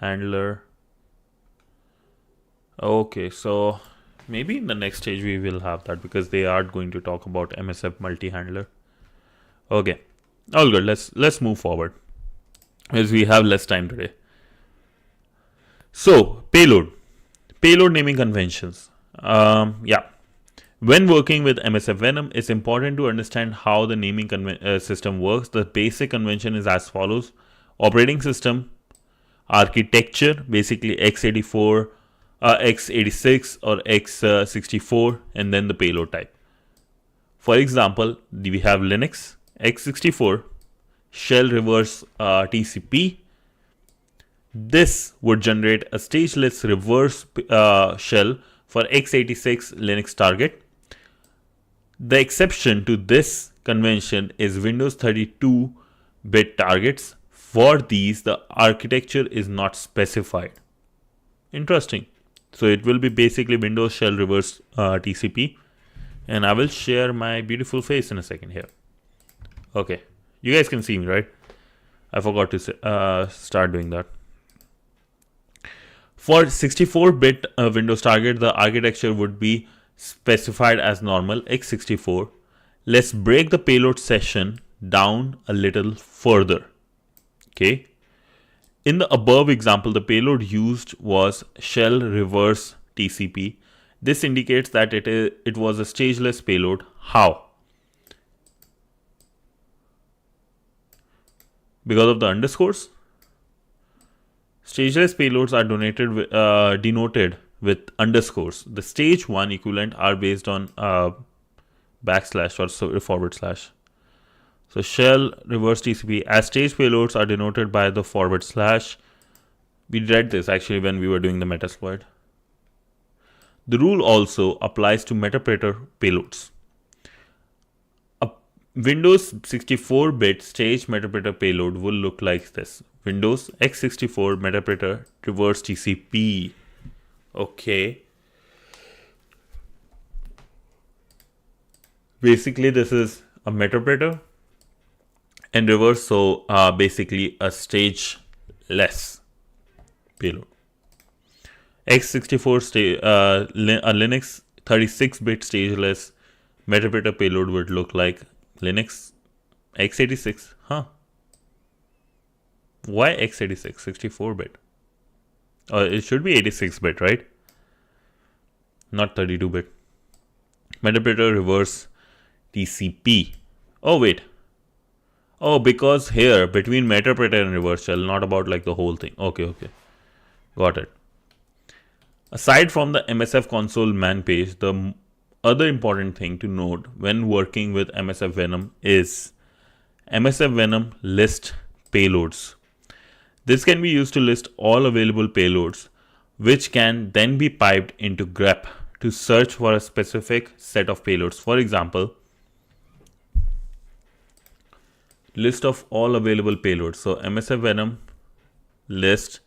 handler. Okay, so maybe in the next stage we will have that because they are going to talk about MSF multi-handler. Okay, all good. Let's move forward as we have less time today. So payload naming conventions. Yeah. When working with MSF Venom, it's important to understand how the naming system works. The basic convention is as follows. Operating system, architecture, basically x84, x86 or x64, and then the payload type. For example, we have Linux, x64, shell reverse TCP. This would generate a stageless reverse shell for x86 Linux target. The exception to this convention is Windows 32-bit targets. For these, the architecture is not specified. Interesting. So it will be basically Windows shell reverse TCP. And I will share my beautiful face in a second here. Okay. You guys can see me, right? I forgot to start doing that. For 64-bit Windows target, the architecture would be specified as normal x64. Let's break the payload session down a little further. Okay. In the above example, the payload used was shell reverse TCP. This indicates that it was a stageless payload. How? Because of the underscores. Stageless payloads are denoted with underscores. The stage 1 equivalent are based on backslash or forward slash. So shell reverse TCP as stage payloads are denoted by the forward slash. We read this actually when we were doing the Metasploit. The rule also applies to Metapredator payloads. A Windows 64-bit stage Metapredator payload will look like this. Windows x64 Metapredator reverse TCP. Okay. Basically, this is a Metapredator and reverse, so basically a stageless payload. x64 a Linux 36-bit stageless Metapredator payload would look like Linux x86. Why x86? 64-bit. It should be 86-bit, right? Not 32-bit. Metapredator reverse TCP. Oh, wait. Oh, because here, between Metapredator and reverse shell, not about like the whole thing. Okay. Got it. Aside from the MSF console man page, the other important thing to note when working with MSF Venom is MSF Venom list payloads. This can be used to list all available payloads, which can then be piped into grep to search for a specific set of payloads. For example, list of all available payloads. So MSF Venom list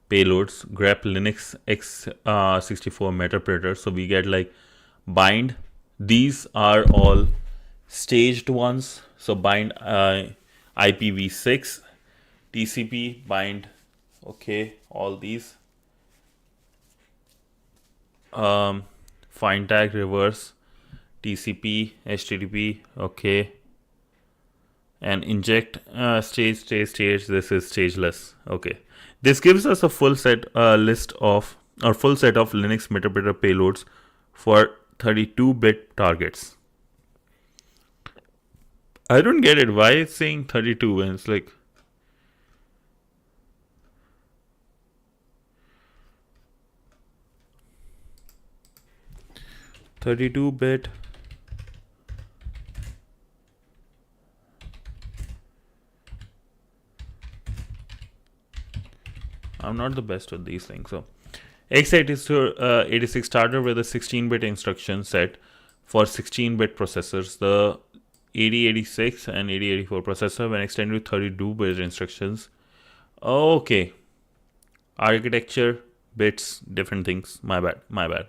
payloads grep Linux x64 Metapredator. So we get like bind. These are all staged ones. So bind IPv6 TCP bind. Okay, all these. Find tag reverse TCP HTTP. Okay. And inject stage. This is stageless. Okay. This gives us a full set full set of Linux Metapredator payloads for 32-bit targets. I don't get it. Why it's saying 32 when it's like 32-bit. I'm not the best with these things. So x86 started with a 16-bit instruction set for 16-bit processors. The 8086 and 8084 processor when extended to 32-bit instructions. Okay. Architecture, bits, different things. My bad.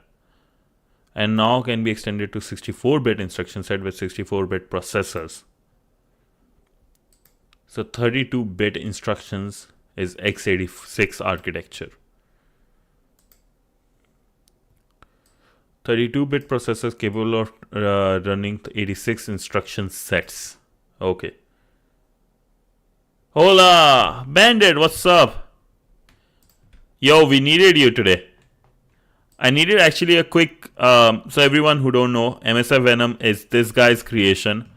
And now can be extended to 64-bit instruction set with 64-bit processors. So 32-bit instructions is x86 architecture. 32-bit processors capable of running 86 instruction sets. Okay. Hola, Bandit, what's up? Yo, we needed you today. I needed actually a quick, so everyone who don't know, MSF Venom is this guy's creation.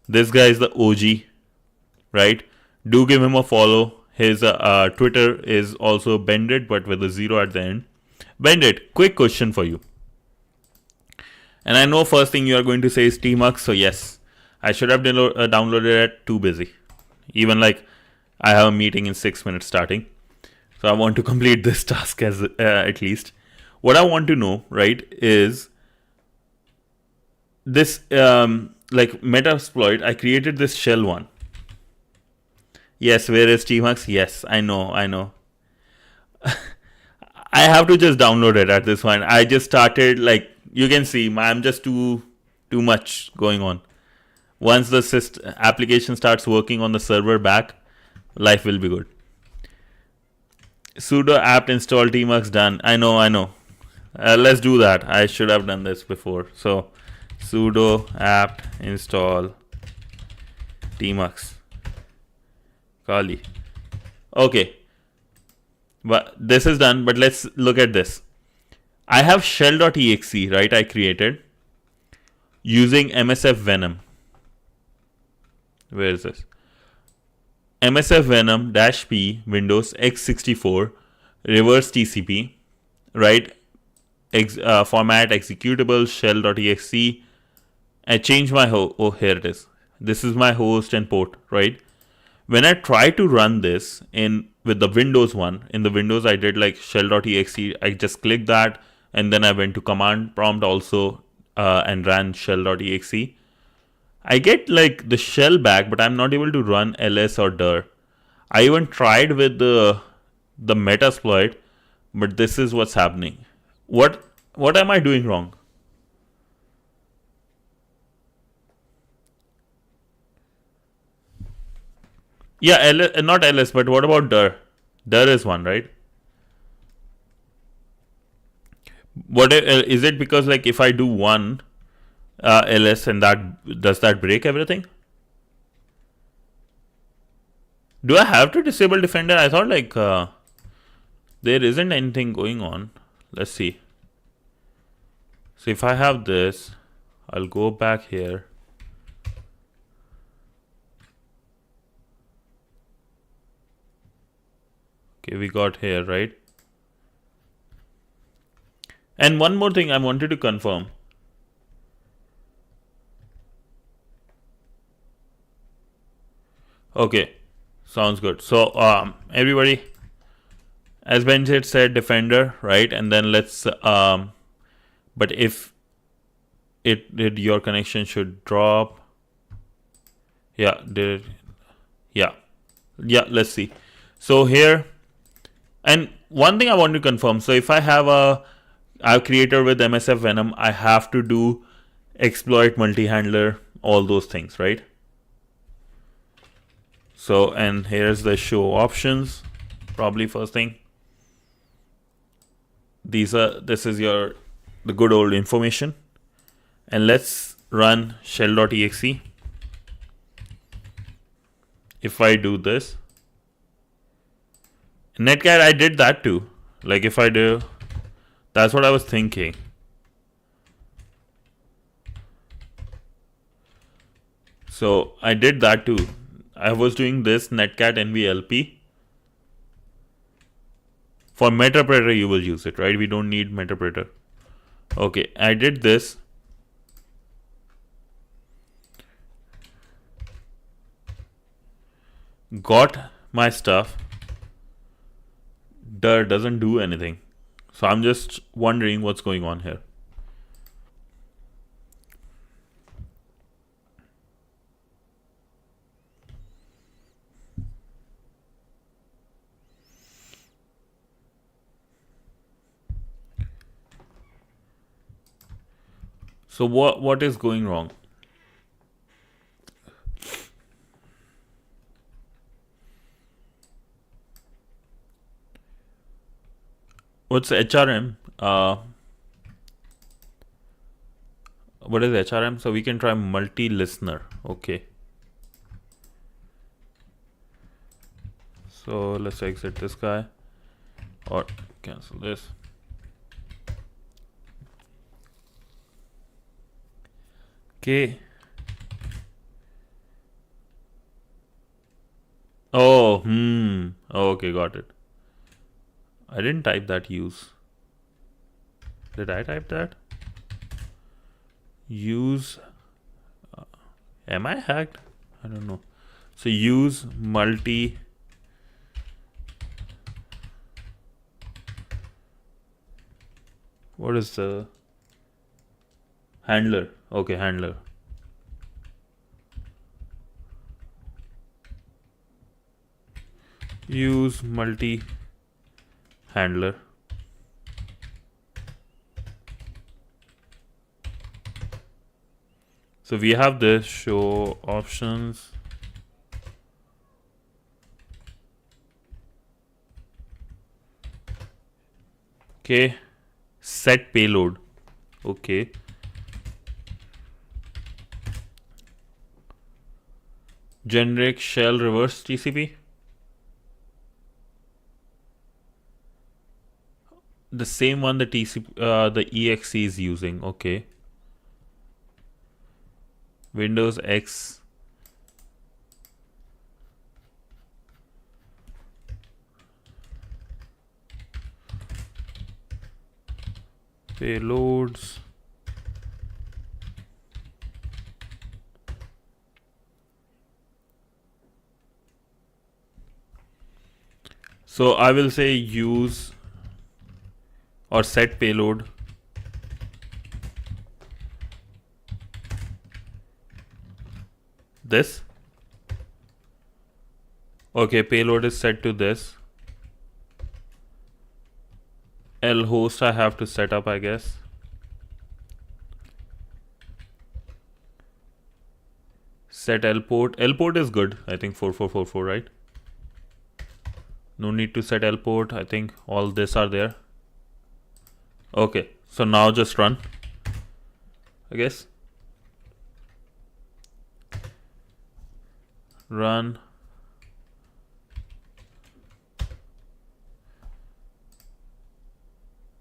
This guy is the OG, right? Do give him a follow. His Twitter is also Bandit, but with a 0 at the end. Bandit, quick question for you. And I know first thing you are going to say is Tmux, so yes, I should have downloaded it, too busy. Even like I have a meeting in 6 minutes starting. So I want to complete this task as at least. What I want to know, right, is this like Metasploit, I created this shell one. Yes, where is Tmux? Yes, I know. I have to just download it at this point. I just started, like, you can see, I'm just too much going on. Once the application starts working on the server back, life will be good. Sudo apt install Tmux done. I know. Let's do that. I should have done this before. So sudo apt install tmux kali. Okay, but this is done. But let's look at this. I have shell.exe, right? I created using msf venom. Where is this? msf venom -p windows x64 reverse tcp, right? Format executable shell.exe. I change my oh, here it is. This is my host and port, right? When I try to run this in with the Windows one, in the Windows I did like shell.exe. I just clicked that and then I went to command prompt also and ran shell.exe. I get like the shell back, but I'm not able to run ls or dir. I even tried with the Metasploit, but this is what's happening. What am I doing wrong? Yeah, not ls, but what about dir? Dir is one, right? What is it? Because like if I do one ls and that does that break everything? Do I have to disable defender? I thought like there isn't anything going on. Let's see. So if I have this, I'll go back here. Okay, we got here, right? And one more thing I wanted to confirm. Okay, sounds good. So everybody, as Benjit said, defender, right? And then let's but if it did, your connection should drop. Yeah, did yeah. Let's see. So here, and one thing I want to confirm. So if I have a creator with MSF Venom, I have to do exploit, multi-handler, all those things, right? So, and here's the show options. Probably first thing. This is the good old information. And let's run shell.exe. If I do this, netcat, I did that too. Like if I do, that's what I was thinking. So I did that too. I was doing this netcat nvlp. For Metapredator, you will use it, right? We don't need Metapredator. Okay, I did this. Got my stuff. Dir doesn't do anything. So I'm just wondering what's going on here. So what is going wrong? What's HRM? What is HRM? So we can try multi-listener. Okay. So let's exit this guy or cancel this. Okay. Oh, okay, got it. I didn't type that use. Did I type that? Use. Am I hacked? I don't know. So use multi. What is the handler? Okay, handler. Use multi handler. So we have this show options. Okay, set payload. Okay, Generic shell reverse TCP. The same one the the exe is using. Okay. Windows X. Payloads. So I will say use or set payload. This. Okay, payload is set to this. L host I have to set up, I guess. Set L port. L port is good. I think 4444, right? No need to set L port. I think all this are there. Okay, so now just run, I guess. Run.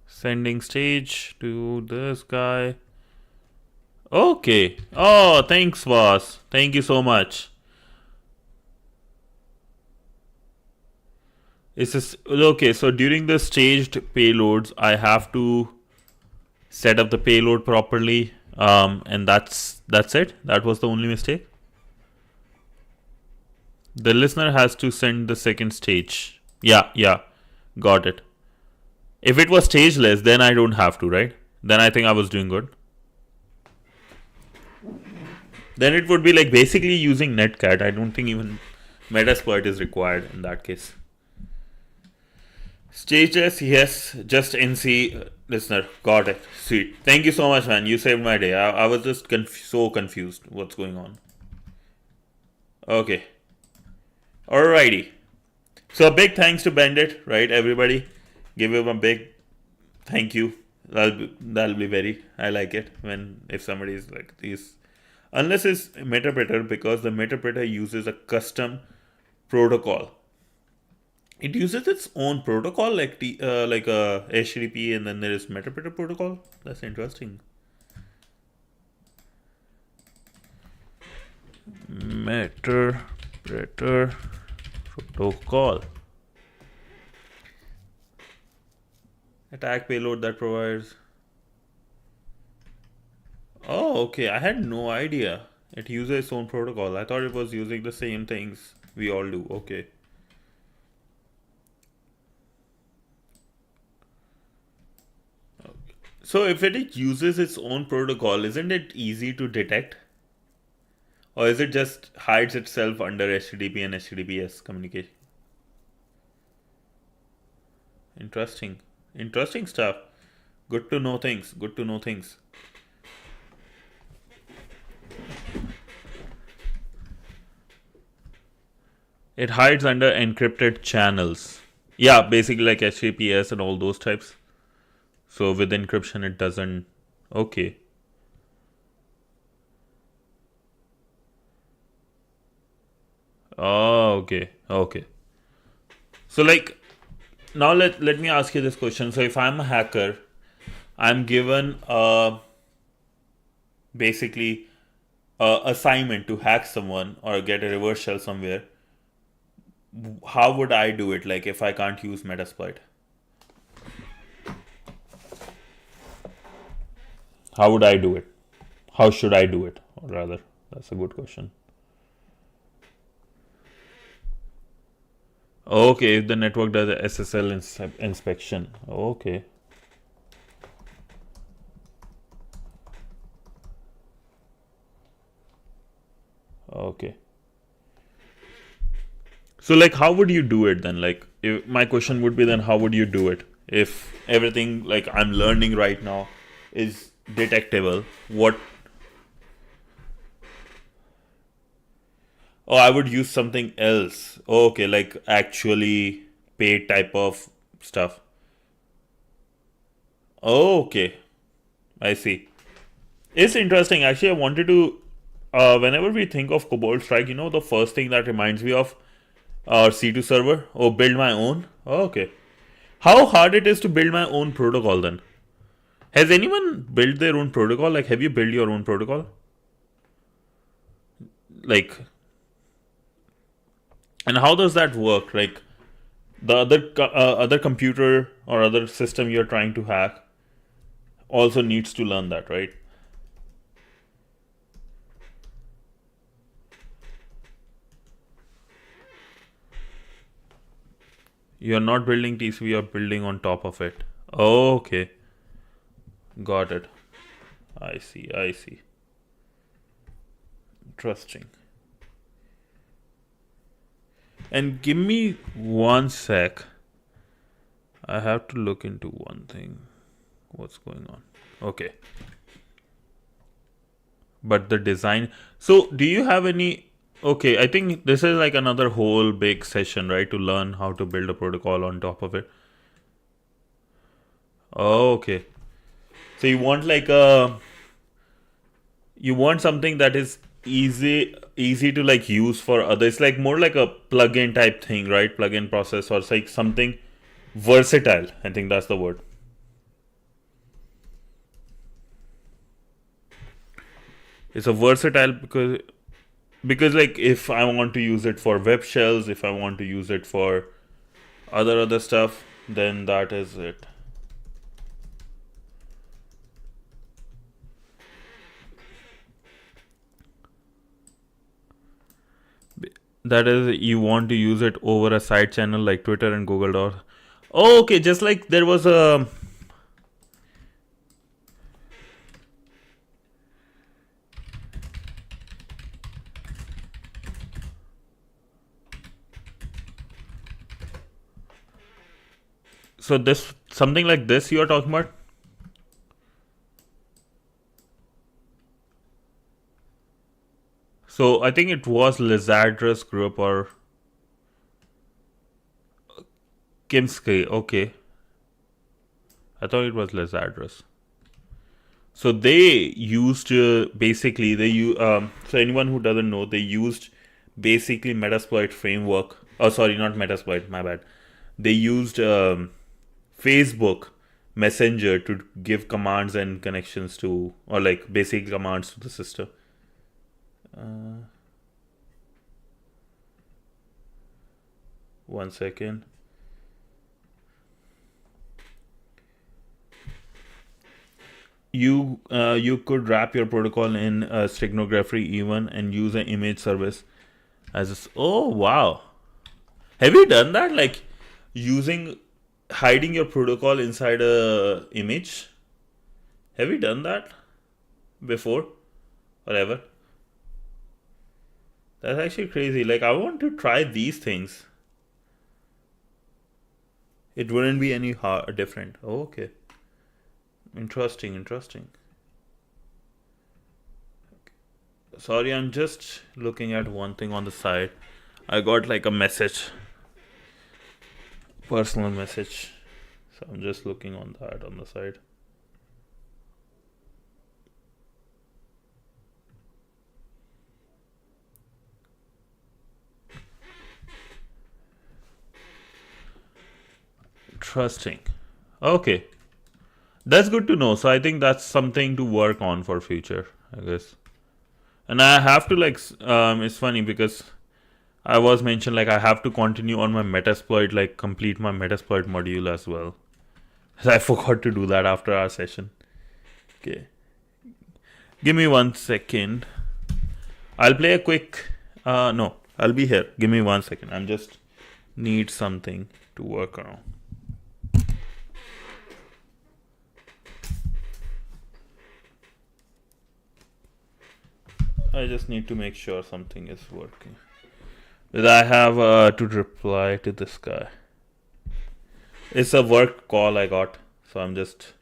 Sending stage to this guy. Okay. Oh, thanks, boss. Thank you so much. Is this okay? So during the staged payloads, I have to set up the payload properly, and that's it. That was the only mistake. The listener has to send the second stage. Yeah, got it. If it was stageless, then I don't have to, right? Then I think I was doing good. Then it would be like basically using netcat. I don't think even Metasploit is required in that case. Stageless, yes, just NC listener. Got it. Sweet. Thank you so much, man. You saved my day. I was just so confused. What's going on? Okay. Alrighty. So a big thanks to Bandit, right? Everybody, give him a big thank you. That'll be very. I like it when if somebody is like these, unless it's Metapreter, because the Metapreter uses a custom protocol. It uses its own protocol, like HTTP, and then there is Metapreter protocol. That's interesting. Metapreter protocol. Attack payload that provides. Oh, okay. I had no idea. It uses its own protocol. I thought it was using the same things we all do. Okay. So if it uses its own protocol, isn't it easy to detect? Or is it just hides itself under HTTP and HTTPS communication? Interesting. Interesting stuff. Good to know things. Good to know things. It hides under encrypted channels. Yeah, basically like HTTPS and all those types. So with encryption, it doesn't. Okay. Oh, okay. So like, now let me ask you this question. So if I'm a hacker, I'm given basically a assignment to hack someone or get a reverse shell somewhere. How would I do it? Like if I can't use Metasploit, how would I do it? How should I do it? Or rather, that's a good question. Okay, if the network does a SSL inspection. Okay. Okay. So like how would you do it then? Like if, my question would be then how would you do it? If everything like I'm learning right now is detectable, what? Oh, I would use something else. Okay, like actually paid type of stuff. Okay, I see. It's interesting. Actually, I wanted to Whenever we think of Cobalt Strike, the first thing that reminds me of our C2 server. Oh, build my own. Oh, okay. How hard it is to build my own protocol then? Has anyone built their own protocol? Like, have you built your own protocol? Like, and how does that work? Like, the other computer or other system you're trying to hack also needs to learn that, right? You're not building TCP, you're building on top of it. Oh, okay. Got it. I see. Interesting. And give me 1 sec. I have to look into one thing. What's going on? Okay. But the design. So, do you have any? Okay, I think this is like another whole big session, right? To learn how to build a protocol on top of it. Oh, okay. So you want like you want something that is easy to like use for others. Like more like a plugin type thing, right? Plugin process or it's like something versatile. I think that's the word. It's a versatile because like if I want to use it for web shells, if I want to use it for other stuff, then that is it. That is, you want to use it over a side channel like Twitter and Google Docs. Oh, okay, just like there was a. So this something like this you are talking about. So I think it was Lizardrus group or Kimsky. Okay, I thought it was Lizardrus. So they used basically so anyone who doesn't know, they used basically Metasploit framework. Oh, sorry, not Metasploit. My bad. They used Facebook Messenger to give commands and connections to, or like basic commands to the system. 1 second. You could wrap your protocol in steganography even and use an image service as oh wow. Have you done that? Like hiding your protocol inside a image? Have you done that before or ever? That's actually crazy. Like I want to try these things. It wouldn't be any different. Oh, okay. Interesting. Sorry, I'm just looking at one thing on the side. I got like a message. Personal message. So I'm just looking on that on the side. Interesting. Okay. That's good to know. So I think that's something to work on for future, I guess. And I have to like it's funny because I was mentioned like I have to continue on my Metasploit, like complete my Metasploit module as well. I forgot to do that after our session. Okay. Give me 1 second. I'll play a quick no, I'll be here. Give me 1 second. I'm just need something to work on. I just need to make sure something is working. But I have to reply to this guy. It's a work call I got, so it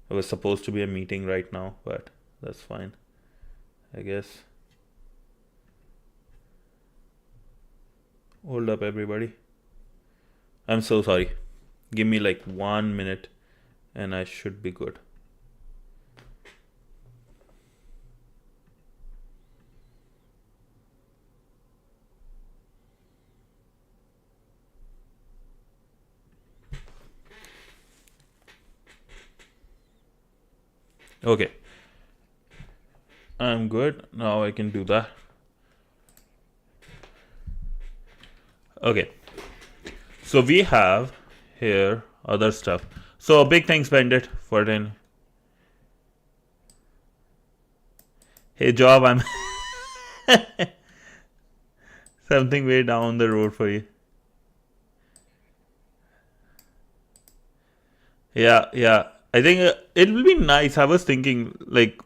was supposed to be a meeting right now, but that's fine, I guess. Hold up, everybody. I'm so sorry. Give me like 1 minute and I should be good. Okay, I'm good. Now I can do that. Okay, so we have here other stuff. So big thanks, Bandit, for it. Hey, job, I'm something way down the road for you. Yeah, yeah. I think it will be nice. I was thinking, like,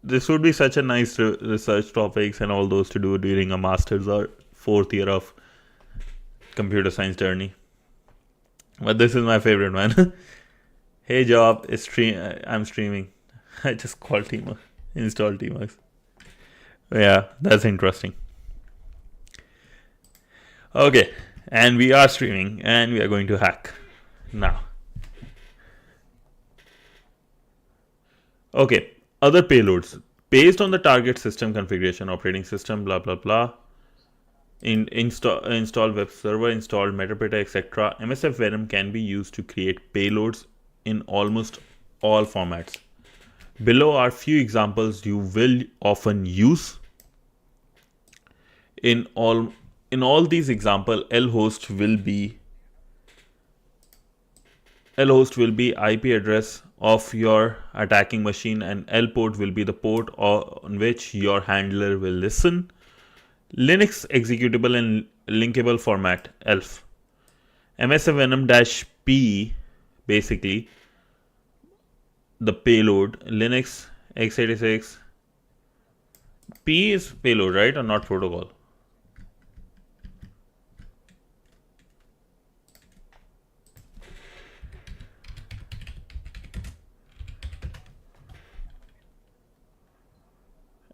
this would be such a nice research topics and all those to do during a master's or fourth year of computer science journey. But this is my favorite one. Hey, job, I'm streaming. I just called Tmux, installed Tmux. Yeah, that's interesting. Okay, and we are streaming, and we are going to hack now. Okay, other payloads based on the target system configuration, operating system, blah blah blah. Install web server, install metadata, etc. MSF Venom can be used to create payloads in almost all formats. Below are few examples you will often use. In all these examples, lhost will be IP address of your attacking machine, and lport will be the port on which your handler will listen. Linux executable and linkable format elf. MSF Venom -p basically the payload. Linux x86 p is payload, right, or not protocol?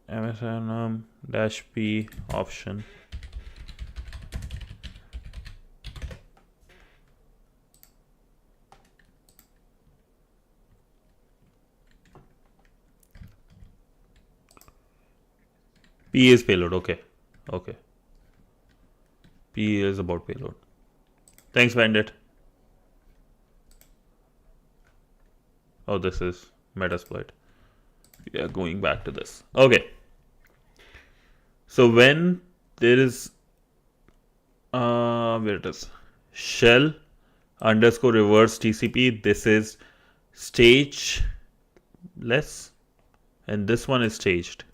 MSF -p option. P is payload. Okay. P is about payload. Thanks, Bandit. Oh, this is Metasploit. We are going back to this. Okay. So when there is where it is shell underscore reverse TCP, this is stageless, and this one is staged.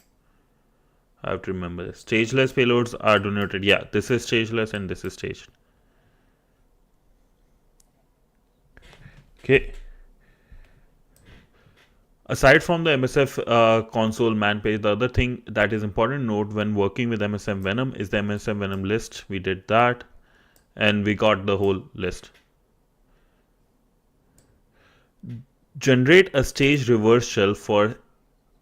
I have to remember this. Stageless payloads are denoted. Yeah, this is stageless and this is staged. Okay. Aside from the MSF console man page, the other thing that is important to note when working with MSF Venom is the MSF Venom list. We did that and we got the whole list. Generate a staged reverse shell for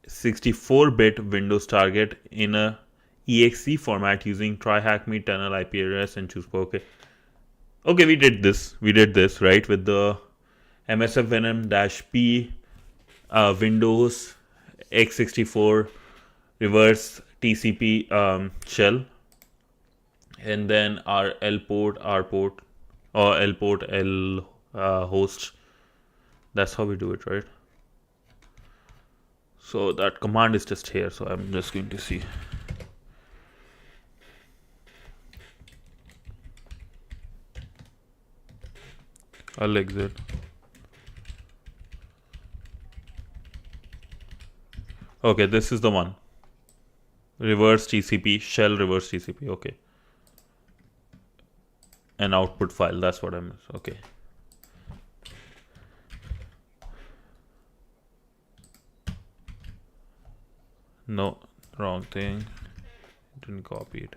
64-bit Windows target in a exe format using TryHackMe tunnel IP address and choose. Okay, we did this. Right, with the MSF Venom -p Windows x64 reverse TCP shell, and then our lport, rport, or lport host. That's how we do it, right? So that command is just here. So I'm just going to see. I'll exit. Okay, this is the one. Reverse TCP, shell reverse TCP. Okay. An output file. That's what I meant. Okay. No, wrong thing. Didn't copy it.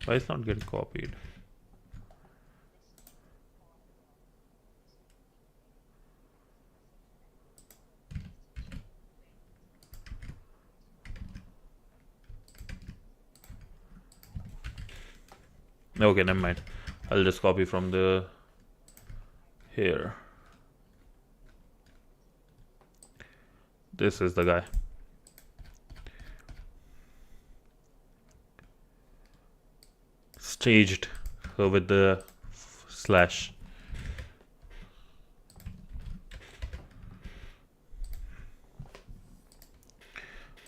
Why is it not getting copied? Okay, never mind. I'll just copy from the here. This is the guy. Staged So with the slash.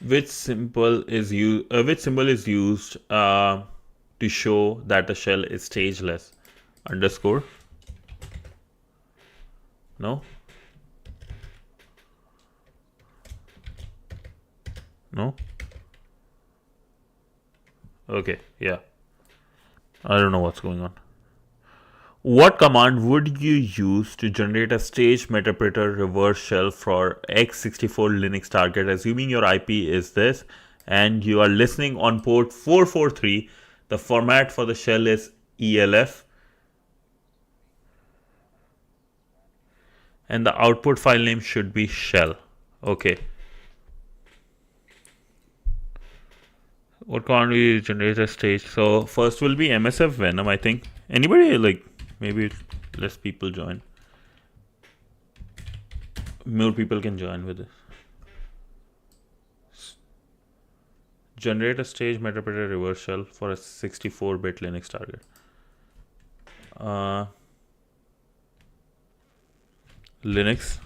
Which symbol is used to show that the shell is stageless? Underscore? No? No? Okay, yeah. I don't know what's going on. What command would you use to generate a stage metapreter reverse shell for x64 Linux target, assuming your IP is this and you are listening on port 443? The format for the shell is ELF and the output file name should be shell. Okay. What command we generate a stage? So first will be MSF Venom, I think. Anybody like maybe less people join. More people can join with this. Generate a stage metapreter reverse shell for a 64-bit Linux target. Linux.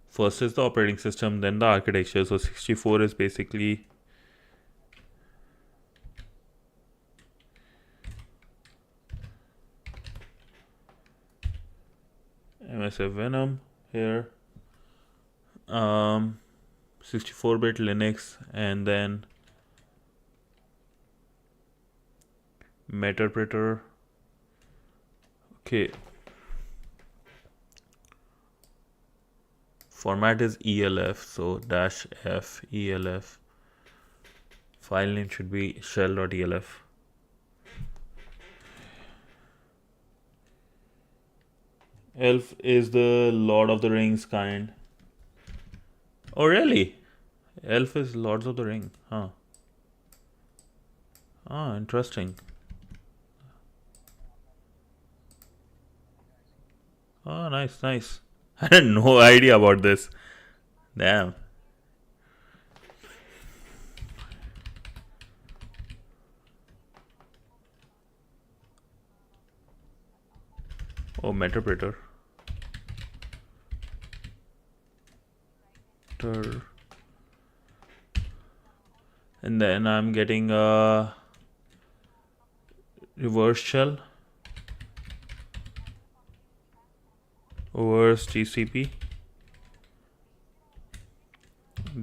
First is the operating system, then the architecture. So 64 is basically MSF Venom here. 64-bit Linux, and then metapreter. Okay. Format is ELF, so -f ELF. File name should be shell.elf. Elf is the Lord of the Rings kind. Oh, really? Elf is Lords of the Ring. Huh. Ah, interesting. Oh, nice, nice. I had no idea about this. Damn. Oh, metapreter. And then I'm getting a reverse shell over TCP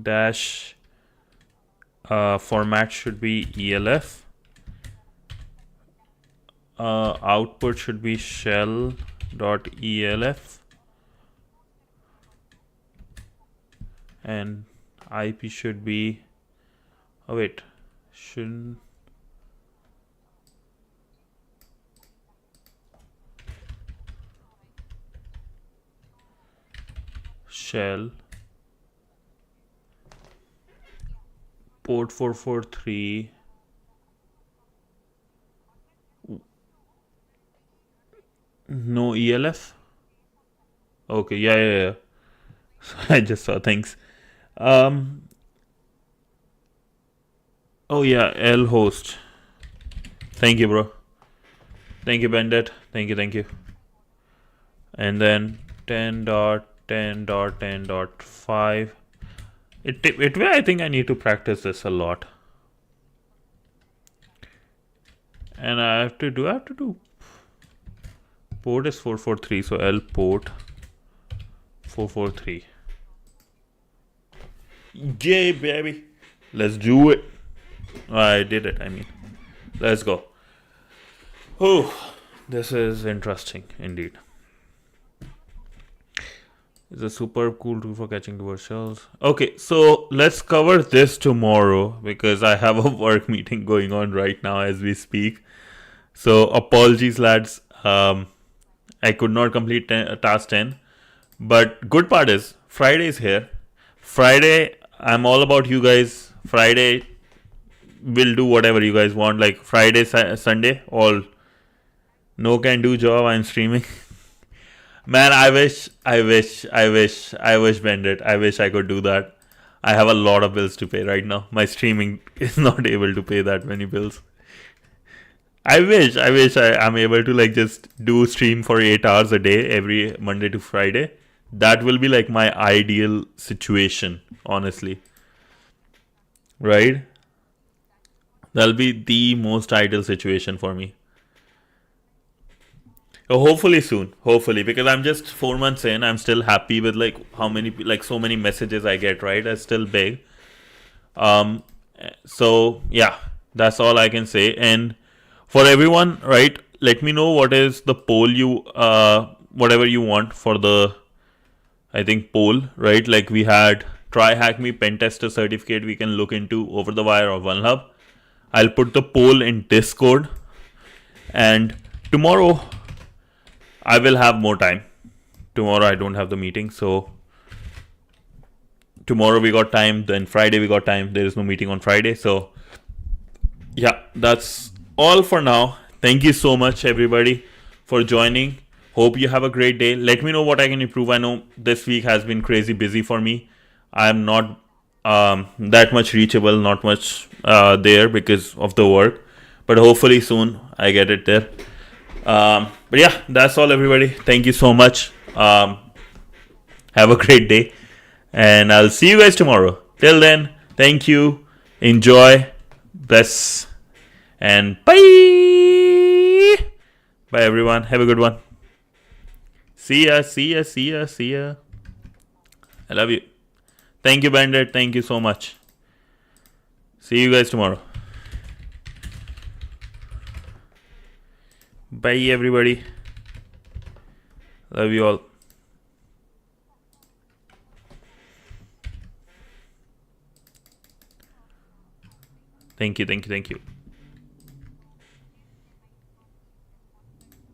dash format should be ELF. Output should be shell.elf and IP should be shouldn't shell port 443 no ELF. Okay, yeah. I just saw things. Oh yeah, L host. Thank you, bro. Thank you, Bandit. Thank you. And then 10.10.10.5. It I think I need to practice this a lot. And I have to do port is 443, so L port 443. Yay, baby. Let's do it. I did it, I mean. Let's go. Oh, this is interesting indeed. It's a superb cool tool for catching reverse shells. Okay, so let's cover this tomorrow because I have a work meeting going on right now as we speak. So apologies, lads. I could not complete task 10. But good part is Friday is here. Friday, I'm all about you guys. Friday, we'll do whatever you guys want. Like Friday, Sunday, all no can do job. I'm streaming. Man, I wish, Bandit. I wish I could do that. I have a lot of bills to pay right now. My streaming is not able to pay that many bills. I'm able to like just do stream for 8 hours a day every Monday to Friday. That will be like my ideal situation, honestly. Right? That'll be the most ideal situation for me. Hopefully soon, hopefully, because I'm just 4 months in. I'm still happy with like how many, like so many messages I get. Right, that's still big. Um, so yeah, that's all I can say. And for everyone, right, let me know what is the poll you, whatever you want for the, I think poll, right? Like we had TryHackMe pen tester certificate. We can look into over the wire or OneHub. I'll put the poll in Discord, and tomorrow I will have more time. Tomorrow I don't have the meeting, so tomorrow we got time. Then Friday we got time. There is no meeting on Friday, so yeah, that's all for now. Thank you so much, everybody, for joining. Hope you have a great day. Let me know what I can improve. I know this week has been crazy busy for me. I'm not that much reachable, not much there because of the work, but hopefully soon I get it there. But yeah, that's all, everybody. Thank you so much. Have a great day, and I'll see you guys tomorrow. Till then, thank you. Enjoy. Bless. And bye. Bye, everyone. Have a good one. See ya. See ya. See ya. See ya. I love you. Thank you, Bandit. Thank you so much. See you guys tomorrow. Bye, everybody. Love you all. Thank you. Thank you. Thank you.